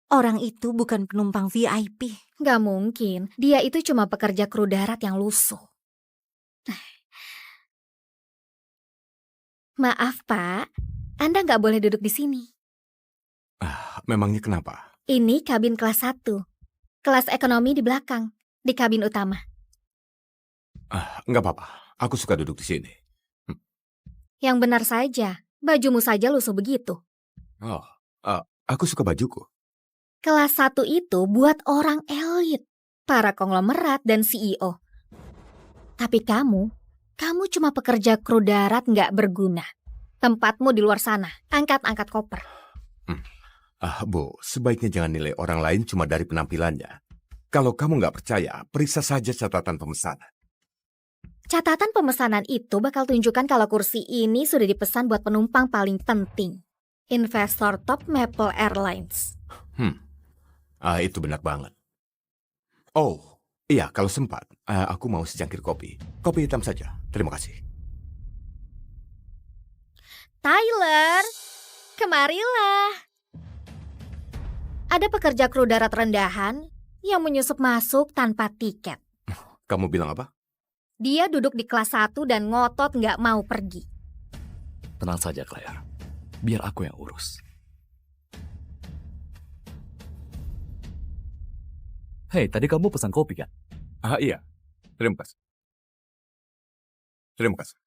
Orang itu bukan penumpang VIP. Gak mungkin, dia itu cuma pekerja kru darat yang lusuh. Maaf, Pak. Anda nggak boleh duduk di sini. Memangnya kenapa? Ini kabin kelas 1. Kelas ekonomi di belakang, di kabin utama. Nggak apa-apa. Aku suka duduk di sini. Yang benar saja, bajumu saja lusuh begitu. Aku suka bajuku. Kelas 1 itu buat orang elit, para konglomerat dan CEO. Tapi kamu cuma pekerja kru darat nggak berguna. Tempatmu di luar sana, angkat-angkat koper. Bu, sebaiknya jangan nilai orang lain cuma dari penampilannya. Kalau kamu nggak percaya, periksa saja catatan pemesanan. Catatan pemesanan itu bakal tunjukkan kalau kursi ini sudah dipesan buat penumpang paling penting. Investor top Maple Airlines. Itu benar banget. Oh, iya, kalau sempat, aku mau secangkir kopi. Kopi hitam saja. Terima kasih. Tyler, kemarilah. Ada pekerja kru darat rendahan yang menyusup masuk tanpa tiket. Kamu bilang apa? Dia duduk di kelas 1 dan ngotot nggak mau pergi. Tenang saja, Claire. Biar aku yang urus. Hei, tadi kamu pesan kopi kan? Iya. Terima kasih. Terima kasih.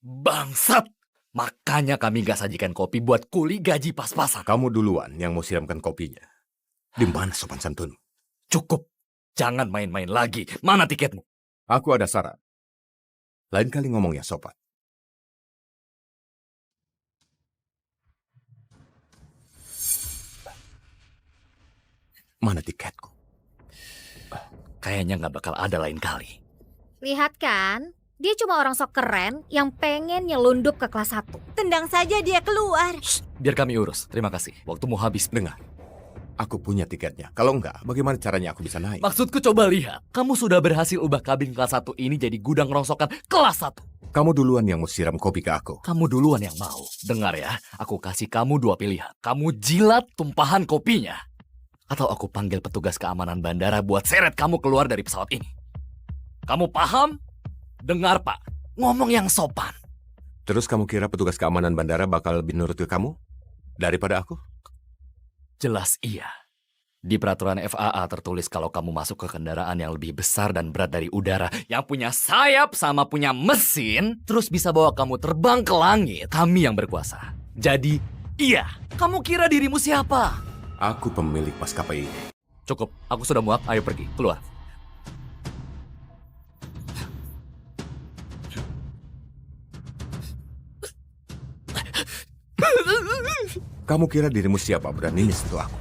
Bangsat! Makanya kami gak sajikan kopi buat kuli gaji pas-pasan. Kamu duluan yang mau siramkan kopinya. Di mana sopan santun? Cukup. Jangan main-main lagi. Mana tiketmu? Aku ada saran. Lain kali ngomong ya sopan. Mana tiketku? Kayaknya gak bakal ada lain kali. Lihat kan? Dia cuma orang sok keren yang pengen nyelundup ke kelas 1. Tendang saja dia keluar. Biar kami urus. Terima kasih. Waktumu habis. Dengar. Aku punya tiketnya. Kalau enggak, bagaimana caranya aku bisa naik? Maksudku coba lihat. Kamu sudah berhasil ubah kabin kelas 1 ini jadi gudang rongsokan kelas 1. Kamu duluan yang mau siram kopi ke aku. Kamu duluan yang mau. Dengar ya. Aku kasih kamu 2 pilihan. Kamu jilat tumpahan kopinya. Atau aku panggil petugas keamanan bandara buat seret kamu keluar dari pesawat ini. Kamu paham? Dengar, Pak. Ngomong yang sopan. Terus kamu kira petugas keamanan bandara bakal lebih nurut ke kamu daripada aku? Jelas iya. Di peraturan FAA tertulis kalau kamu masuk ke kendaraan yang lebih besar dan berat dari udara, yang punya sayap sama punya mesin, terus bisa bawa kamu terbang ke langit, kami yang berkuasa. Jadi, iya. Kamu kira dirimu siapa? Aku pemilik maskapai ini. Cukup. Aku sudah muak. Ayo pergi. Keluar. Kamu kira dirimu siapa beraninya sentuh aku?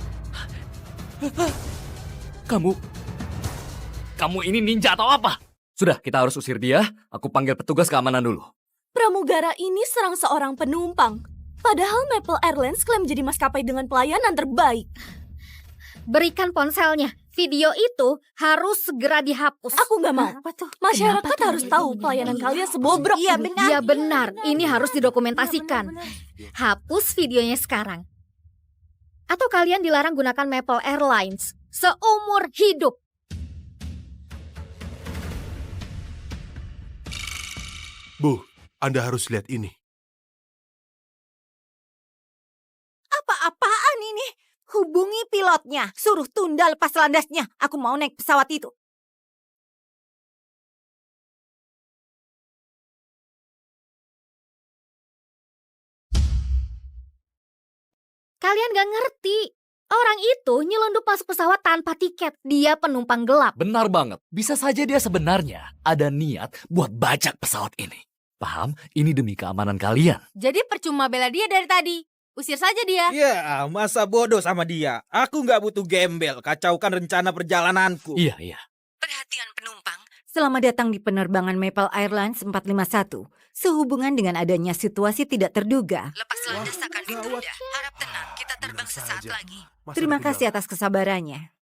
Kamu ini ninja atau apa? Sudah, kita harus usir dia. Aku panggil petugas keamanan dulu. Pramugara ini serang seorang penumpang. Padahal Maple Airlines klaim jadi maskapai dengan pelayanan terbaik. Berikan ponselnya. Video itu harus segera dihapus. Aku nggak mau. Masyarakat harus tahu pelayanan kalian sebobrok. Iya benar. Iya benar. Ini harus didokumentasikan. Hapus videonya sekarang. Atau kalian dilarang gunakan Maple Airlines seumur hidup. Bu, Anda harus lihat ini. Apa-apaan ini? Hubungi pilotnya, suruh tunda lepas landasnya. Aku mau naik pesawat itu. Kalian gak ngerti. Orang itu nyelundup masuk pesawat tanpa tiket. Dia penumpang gelap. Benar banget. Bisa saja dia sebenarnya ada niat buat bajak pesawat ini. Paham? Ini demi keamanan kalian. Jadi percuma bela dia dari tadi. Usir saja dia. Ya, masa bodoh sama dia. Aku nggak butuh gembel, kacaukan rencana perjalananku. Iya. Perhatian penumpang. Selamat datang di penerbangan Maple Airlines 451. Sehubungan dengan adanya situasi tidak terduga, lepas landas akan ditunda. Harap tenang, kita terbang sesaat lagi. Terima kasih atas kesabarannya.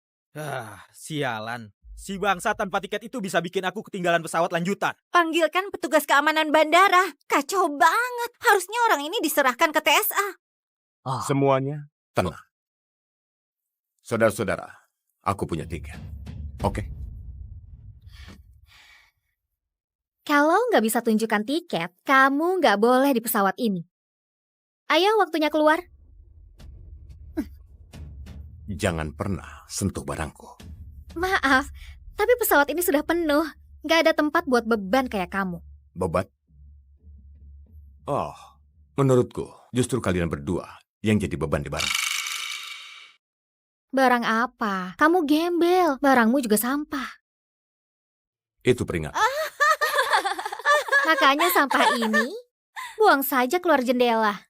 Sialan. Si bangsa tanpa tiket itu bisa bikin aku ketinggalan pesawat lanjutan. Panggilkan petugas keamanan bandara. Kacau banget. Harusnya orang ini diserahkan ke TSA. Semuanya tenang. Saudara-saudara, aku punya tiket. Oke? Kalau nggak bisa tunjukkan tiket, kamu nggak boleh di pesawat ini. Ayo, waktunya keluar. Jangan pernah sentuh barangku. Maaf, tapi pesawat ini sudah penuh. Nggak ada tempat buat beban kayak kamu. Bebat? Oh, menurutku justru kalian berdua yang jadi beban di barang. Barang apa? Kamu gembel. Barangmu juga sampah. Itu peringatan. Makanya sampah ini buang saja keluar jendela.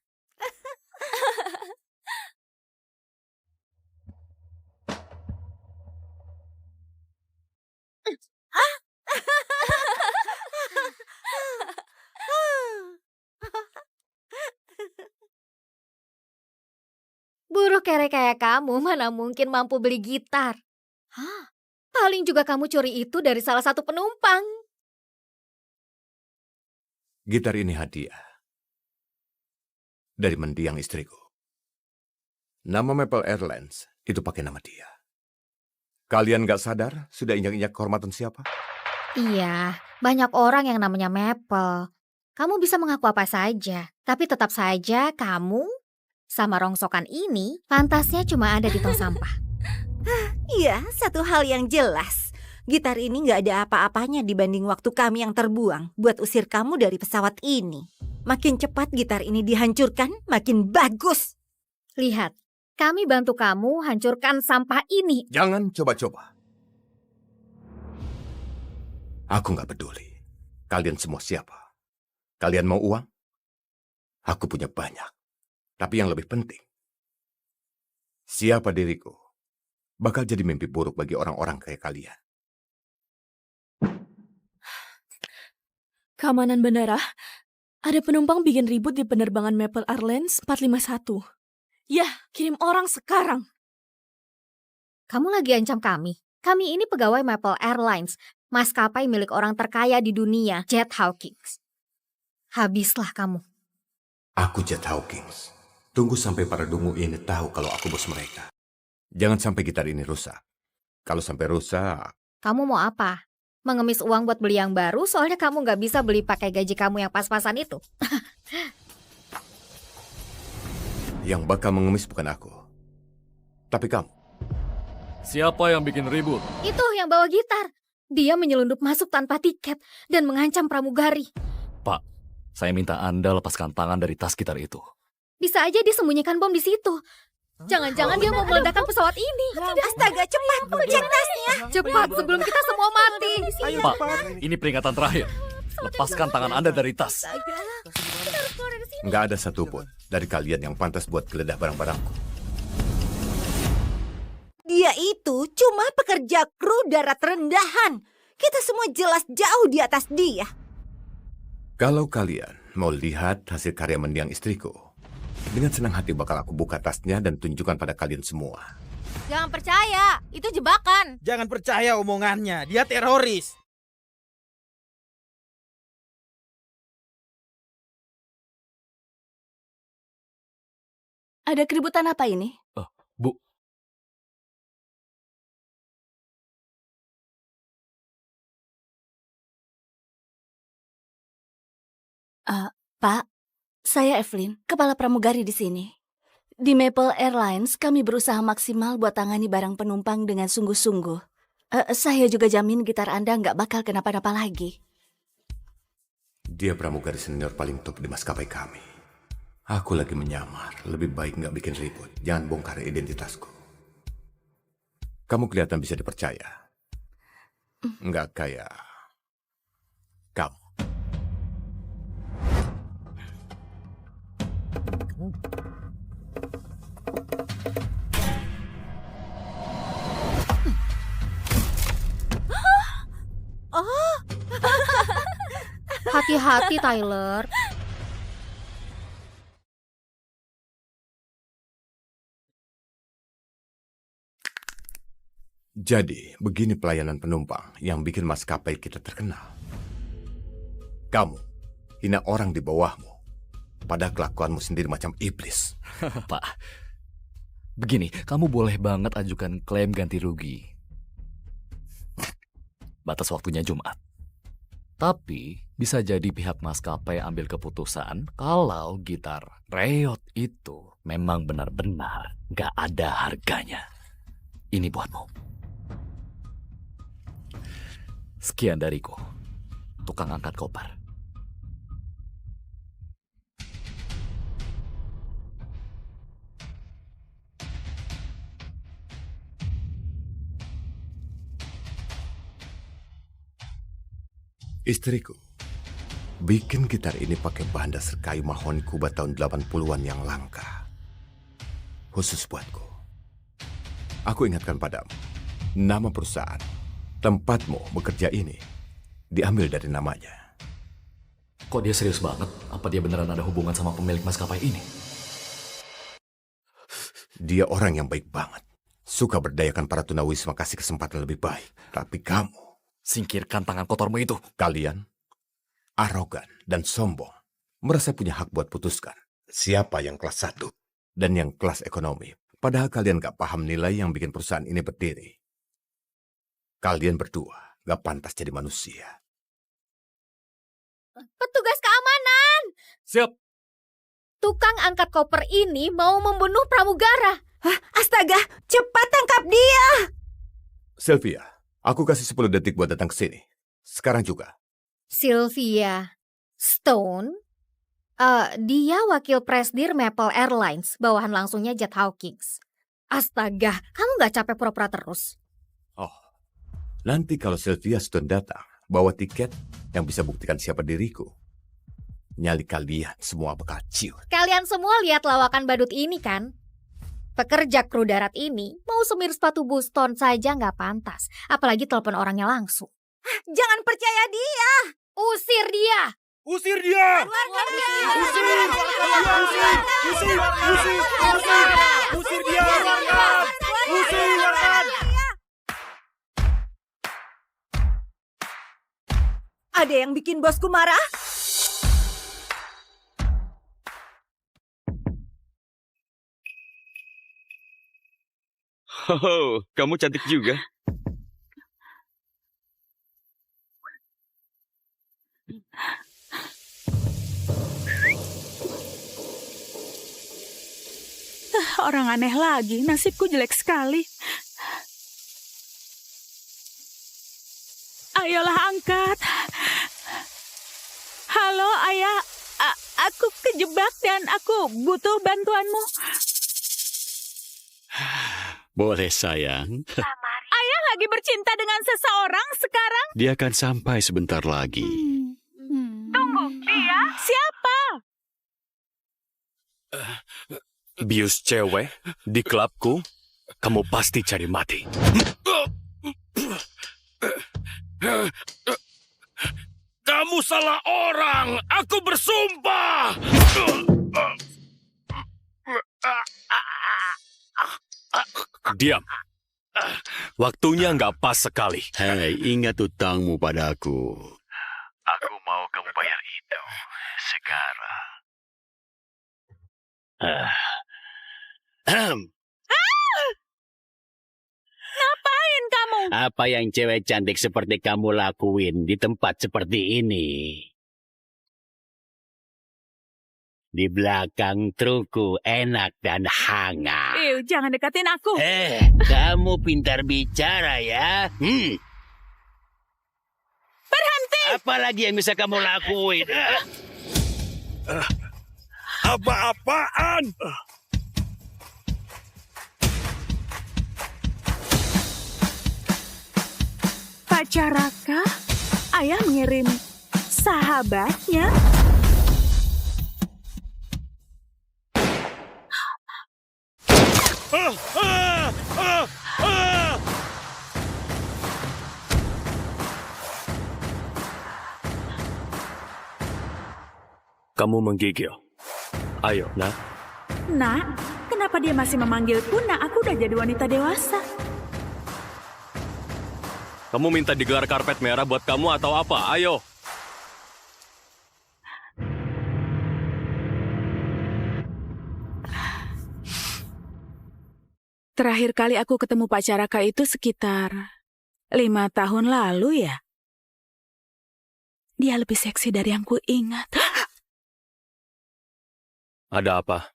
Buruh kere kayak kamu mana mungkin mampu beli gitar. Hah? Paling juga kamu curi itu dari salah satu penumpang. Gitar ini hadiah. Dari mendiang istriku. Nama Maple Airlines itu pakai nama dia. Kalian gak sadar sudah injak-injak kehormatan siapa? Iya, banyak orang yang namanya Maple. Kamu bisa mengaku apa saja, tapi tetap saja kamu sama rongsokan ini pantasnya cuma ada di tong sampah. Iya, satu hal yang jelas. Gitar ini nggak ada apa-apanya dibanding waktu kami yang terbuang buat usir kamu dari pesawat ini. Makin cepat gitar ini dihancurkan, makin bagus. Lihat, kami bantu kamu hancurkan sampah ini. Jangan coba-coba. Aku gak peduli. Kalian semua siapa? Kalian mau uang? Aku punya banyak. Tapi yang lebih penting, siapa diriku bakal jadi mimpi buruk bagi orang-orang kayak kalian. Keamanan bandara, ada penumpang bikin ribut di penerbangan Maple Airlines 451. Yah, kirim orang sekarang. Kamu lagi ancam kami. Kami ini pegawai Maple Airlines, maskapai milik orang terkaya di dunia, Jet Hawkins. Habislah kamu. Aku Jet Hawkins. Tunggu sampai para dungu ini tahu kalau aku bos mereka. Jangan sampai gitar ini rusak. Kalau sampai rusak, Kamu mau apa? Mengemis uang buat beli yang baru soalnya kamu gak bisa beli pakai gaji kamu yang pas-pasan itu. yang bakal mengemis bukan aku. Tapi kamu. Siapa yang bikin ribut? Itu yang bawa gitar. Dia menyelundup masuk tanpa tiket dan mengancam pramugari. Pak, saya minta Anda lepaskan tangan dari tas gitar itu. Bisa aja dia sembunyikan bom di situ. Jangan-jangan dia mau meledakkan pesawat ini. Astaga, cepat, cek tasnya. Cepat sebelum kita semua mati. Pak, ini peringatan terakhir. Lepaskan tangan Anda dari tas. Nggak ada satupun dari kalian yang pantas buat geledah barang-barangku. Dia itu cuma pekerja kru darat rendahan. Kita semua jelas jauh di atas dia. Kalau kalian mau lihat hasil karya mendiang istriku, dengan senang hati bakal aku buka tasnya dan tunjukkan pada kalian semua. Jangan percaya, itu jebakan. Jangan percaya omongannya, dia teroris. Ada keributan apa ini? Bu. Pak, saya Evelyn, kepala pramugari di sini. Di Maple Airlines, kami berusaha maksimal buat tangani barang penumpang dengan sungguh-sungguh. Saya juga jamin gitar Anda nggak bakal kenapa-napa lagi. Dia pramugari senior paling top di maskapai kami. Aku lagi menyamar, lebih baik nggak bikin ribut. Jangan bongkar identitasku. Kamu kelihatan bisa dipercaya. Nggak kayak kamu. Oh. Hati-hati, Tyler. Jadi, begini pelayanan penumpang yang bikin maskapai kita terkenal. Kamu hina orang di bawahmu, padahal kelakuanmu sendiri macam iblis. Pak, begini, kamu boleh banget ajukan klaim ganti rugi. Batas waktunya Jumat. Tapi, bisa jadi pihak maskapai ambil keputusan kalau gitar reot itu memang benar-benar gak ada harganya. Ini buatmu. Sekian dariku, tukang angkat koper. Istriku, bikin gitar ini pakai bahan dasar kayu mahoni Kuba tahun 80-an yang langka. Khusus buatku. Aku ingatkan padamu, nama perusahaan, tempatmu bekerja ini, diambil dari namanya. Kok dia serius banget? Apa dia beneran ada hubungan sama pemilik maskapai ini? Dia orang yang baik banget. Suka berdayakan para tunawisma kasih kesempatan lebih baik. Tapi kamu... Singkirkan tangan kotormu itu. Kalian arogan dan sombong. Merasa punya hak buat putuskan siapa yang kelas 1 dan yang kelas ekonomi. Padahal kalian gak paham nilai yang bikin perusahaan ini berdiri. Kalian berdua gak pantas jadi manusia. Petugas keamanan! Siap. Tukang angkat koper ini mau membunuh pramugara. Astaga, cepat tangkap dia! Sylvia, aku kasih 10 detik buat datang ke sini. Sekarang juga. Sylvia Stone? Dia wakil presidir Maple Airlines, bawahan langsungnya Jet Hawkins. Astaga, kamu gak capek pura-pura terus? Oh, nanti kalau Sylvia Stone datang, bawa tiket yang bisa buktikan siapa diriku. Nyali kalian semua bakal ciut. Kalian semua lihat lawakan badut ini kan? Pekerja kru darat ini mau semir sepatu Boston saja nggak pantas. Apalagi telepon orangnya langsung. Jangan percaya dia! Usir dia! Usir dia! Usir dia! Ada yang bikin bosku marah? Oh, kamu cantik juga. Orang aneh lagi, nasibku jelek sekali. Ayolah angkat. Halo ayah, aku kejebak dan aku butuh bantuanmu. Boleh sayang. Ayah lagi bercinta dengan seseorang sekarang. Dia akan sampai sebentar lagi. Tunggu, dia siapa? Bius cewek di klubku, kamu pasti cari mati. Kamu salah orang. Aku bersumpah. Diam. Waktunya nggak pas sekali. Hei, ingat utangmu padaku. Aku mau kamu bayar itu sekarang. Ngapain kamu? Apa yang cewek cantik seperti kamu lakuin di tempat seperti ini? Di belakang trukku enak dan hangat. Jangan dekatin aku. Kamu pintar bicara ya. Berhenti! Apa lagi yang bisa kamu lakuin? Apa-apaan? Pak Caraka, ayah mengirim sahabatnya. Kamu menggigil. Ayo, nak. Nak, kenapa dia masih memanggilku? Nak, aku udah jadi wanita dewasa. Kamu minta digelar karpet merah buat kamu atau apa? Ayo. Terakhir kali aku ketemu Pak Caraka itu sekitar 5 tahun lalu ya. Dia lebih seksi dari yang ku ingat. Ada apa?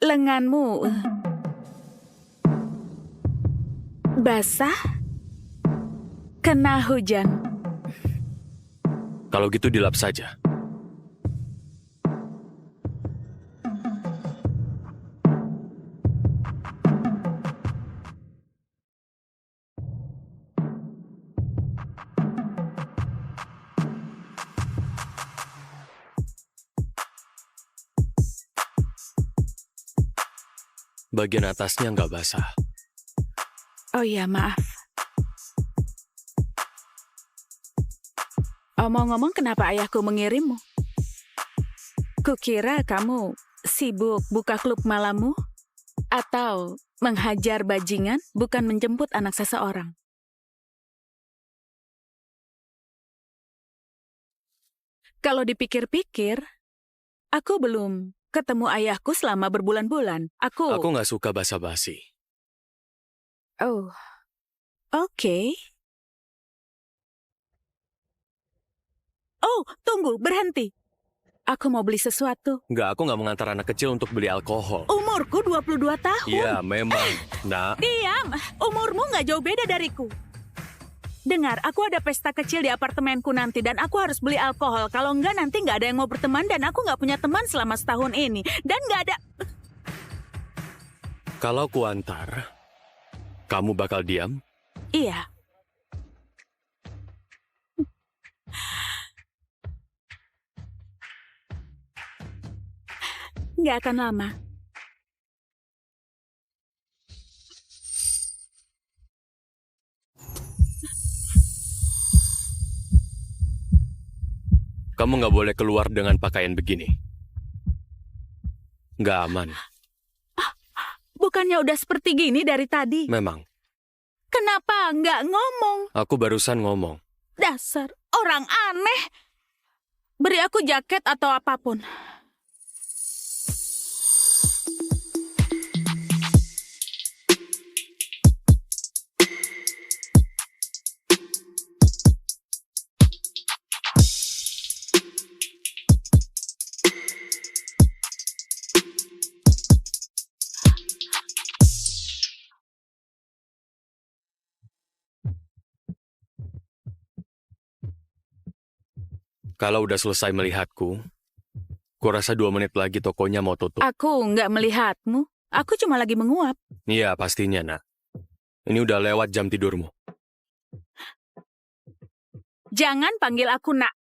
Lenganmu basah kena hujan. Kalau gitu dilap saja. bagian atasnya nggak basah. Oh iya, maaf. Omong-omong, kenapa ayahku mengirimmu? Kukira kamu sibuk buka klub malammu atau menghajar bajingan, bukan menjemput anak seseorang. Kalau dipikir-pikir, aku belum ketemu ayahku selama berbulan-bulan. Aku nggak suka basa-basi. Oh, oke. Oh, tunggu, berhenti. Aku mau beli sesuatu. Nggak, aku nggak mengantar anak kecil untuk beli alkohol. Umurku 22 tahun. Iya, memang. Nak. Diam, umurmu nggak jauh beda dariku. Dengar, aku ada pesta kecil di apartemenku nanti dan aku harus beli alkohol. Kalau enggak, nanti nggak ada yang mau berteman dan aku nggak punya teman selama setahun ini. Dan nggak ada... Kalau kuantar, kamu bakal diam? Iya. Nggak akan lama. Kamu nggak boleh keluar dengan pakaian begini. Nggak aman. Bukannya udah seperti gini dari tadi? Memang. Kenapa nggak ngomong? Aku barusan ngomong. Dasar orang aneh. Beri aku jaket atau apapun. Kalau udah selesai melihatku, kurasa 2 menit lagi tokonya mau tutup. Aku nggak melihatmu. Aku cuma lagi menguap. Iya, pastinya, nak. Ini udah lewat jam tidurmu. Jangan panggil aku nak.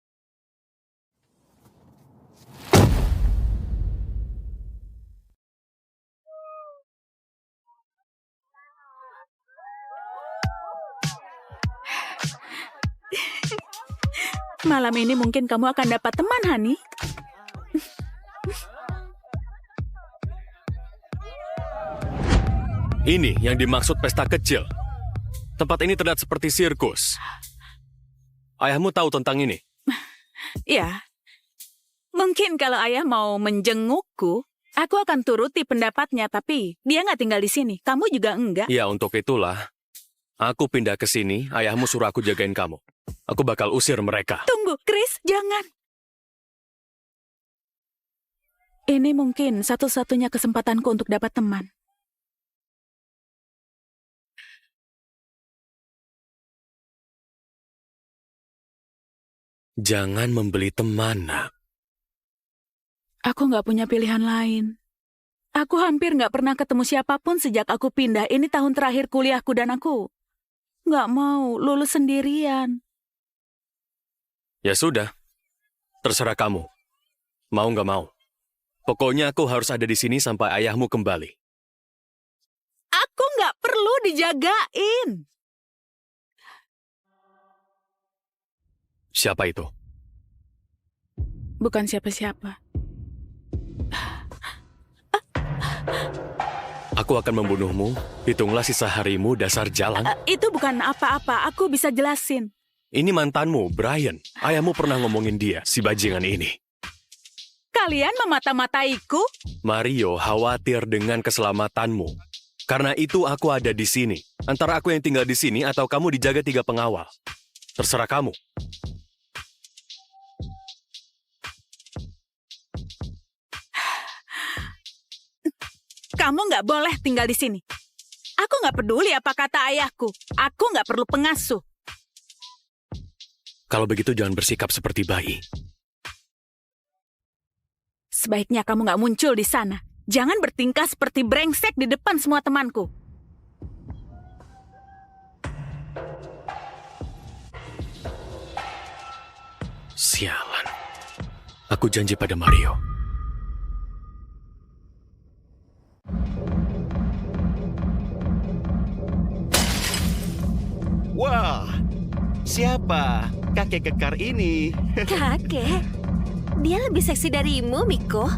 Malam ini mungkin kamu akan dapat teman, Hani. Ini yang dimaksud pesta kecil. Tempat ini terlihat seperti sirkus. Ayahmu tahu tentang ini? Ya. Mungkin kalau ayah mau menjengukku, aku akan turuti pendapatnya, tapi dia nggak tinggal di sini. Kamu juga enggak. Ya, untuk itulah. Aku pindah ke sini, ayahmu suruh aku jagain kamu. Aku bakal usir mereka. Tunggu, Chris, jangan. Ini mungkin satu-satunya kesempatanku untuk dapat teman. Jangan membeli teman, nak. Aku nggak punya pilihan lain. Aku hampir nggak pernah ketemu siapapun sejak aku pindah. Ini tahun terakhir kuliahku dan aku nggak mau lulus sendirian. Ya sudah, terserah kamu. Mau nggak mau. Pokoknya aku harus ada di sini sampai ayahmu kembali. Aku nggak perlu dijagain. Siapa itu? Bukan siapa-siapa. Aku akan membunuhmu. Hitunglah sisa harimu, dasar jalan. Itu bukan apa-apa. Aku bisa jelasin. Ini mantanmu, Brian. Ayahmu pernah ngomongin dia, si bajingan ini. Kalian memata-mataiku? Mario khawatir dengan keselamatanmu. Karena itu aku ada di sini. Antara aku yang tinggal di sini atau kamu dijaga 3 pengawal. Terserah kamu. Kamu nggak boleh tinggal di sini. Aku nggak peduli apa kata ayahku. Aku nggak perlu pengasuh. Kalau begitu jangan bersikap seperti bayi. Sebaiknya kamu nggak muncul di sana. Jangan bertingkah seperti brengsek di depan semua temanku. Sialan. Aku janji pada Mario. Siapa kakek kekar ini? Kakek? Dia lebih seksi darimu, Miko.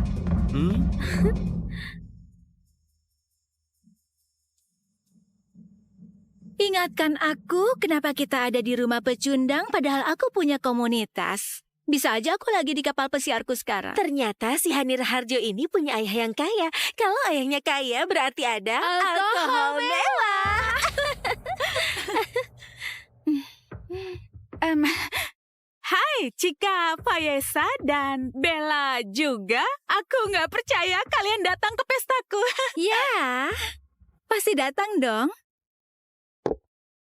Ingatkan aku kenapa kita ada di rumah pecundang padahal aku punya komunitas. Bisa aja aku lagi di kapal pesiarku sekarang. Ternyata si Hani Raharjo ini punya ayah yang kaya. Kalau ayahnya kaya berarti ada alkohol mewah. Hai Cika, Fayesa, dan Bella juga. Aku nggak percaya kalian datang ke pestaku. Ya, pasti datang dong.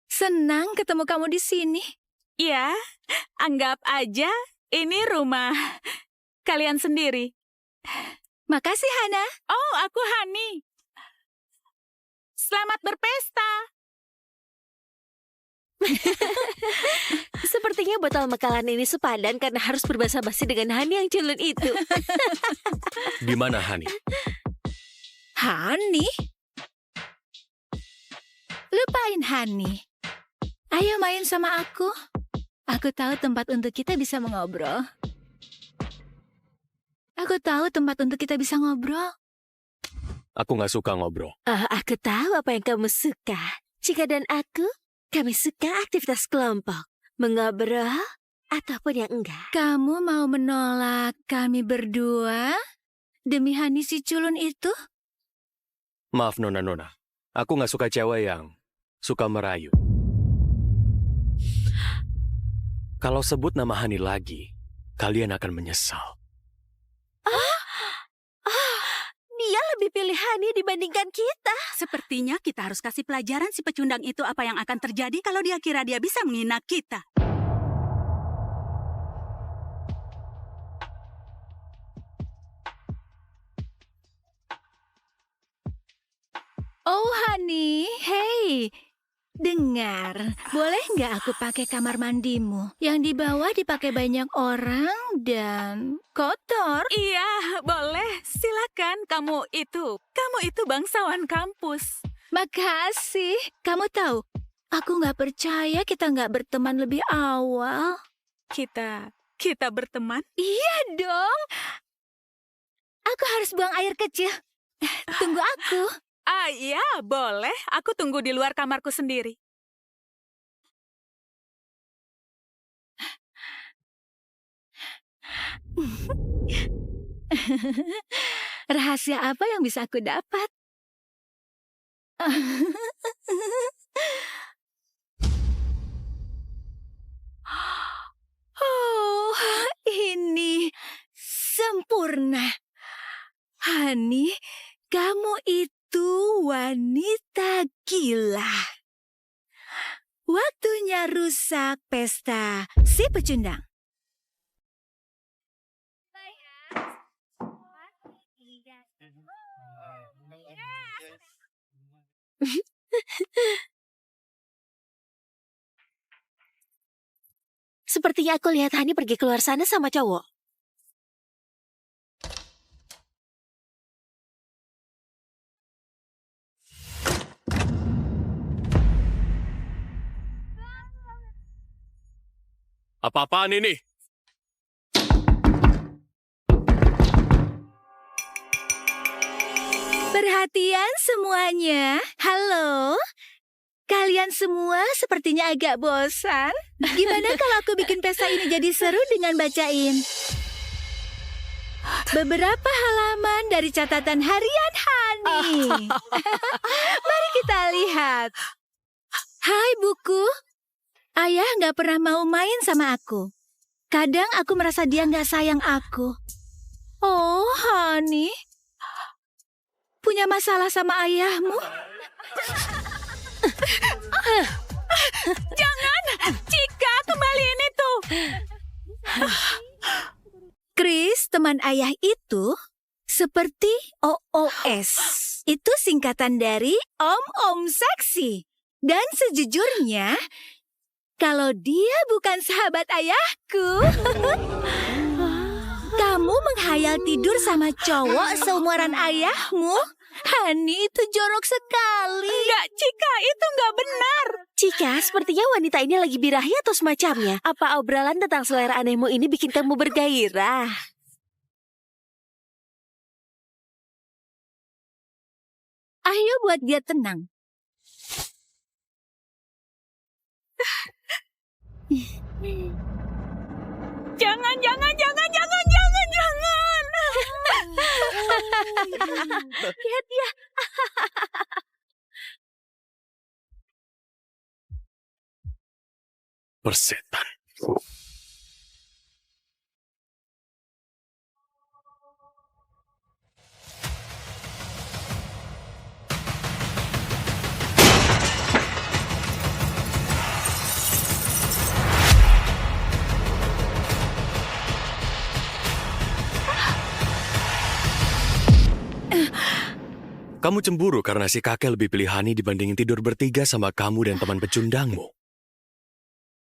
Senang ketemu kamu di sini. Ya, anggap aja ini rumah kalian sendiri. Makasih, Hana. Oh, aku Hani. Selamat berpesta. Sepertinya botol makanan ini sepadan karena harus berbasa-basi dengan Hani yang culun itu. Di mana Hani? Hani? Lupain Hani. Ayo main sama aku. Aku tahu tempat untuk kita bisa mengobrol. Aku tahu tempat untuk kita bisa ngobrol. Aku nggak suka ngobrol. Aku tahu apa yang kamu suka. Cika dan aku, kami suka aktivitas kelompok. Mengobrol ataupun yang enggak. Kamu mau menolak kami berdua demi Hani si culun itu? Maaf Nona. Aku nggak suka cewek yang suka merayu. Kalau sebut nama Hani lagi, kalian akan menyesal. Dia lebih pilih Hani dibandingkan kita. Sepertinya kita harus kasih pelajaran si pecundang itu apa yang akan terjadi kalau dia kira dia bisa menghina kita. Oh, Hani, hey. Dengar, boleh nggak aku pakai kamar mandimu? Yang di bawah dipakai banyak orang dan kotor. Iya, boleh. Silakan. Kamu itu bangsawan kampus. Makasih. Kamu tahu, aku nggak percaya kita nggak berteman lebih awal. Kita berteman? Iya dong. Aku harus buang air kecil. Tunggu aku. Iya, boleh. Aku tunggu di luar kamarku sendiri. Rahasia apa yang bisa aku dapat? Oh, ini sempurna. Hani, kamu itu wanita gila. Waktunya rusak pesta si pecundang. Sepertinya aku lihat Hani pergi keluar sana sama cowok. Apa-apaan ini? Perhatian semuanya. Halo. Kalian semua sepertinya agak bosan. Gimana kalau aku bikin pesta ini jadi seru dengan bacain beberapa halaman dari catatan harian Hani. Mari kita lihat. Hai buku. Ayah nggak pernah mau main sama aku. Kadang aku merasa dia nggak sayang aku. Oh, Hani. Punya masalah sama ayahmu? Jangan! Cika, kembaliin itu! Chris, teman ayah itu seperti OOS. Itu singkatan dari Om-Om Seksi. Dan sejujurnya, kalau dia bukan sahabat ayahku, kamu menghayal tidur sama cowok seumuran ayahmu? Hani, itu jorok sekali. Enggak, Cika, itu enggak benar. Cika, sepertinya wanita ini lagi birahi atau semacamnya. Apa obrolan tentang selera anehmu ini bikin kamu bergairah? Ayo buat dia tenang. Jangan. Lihat dia. Persetan. Kamu cemburu karena si kakek lebih pilih Hani dibandingin tidur bertiga sama kamu dan teman pecundangmu.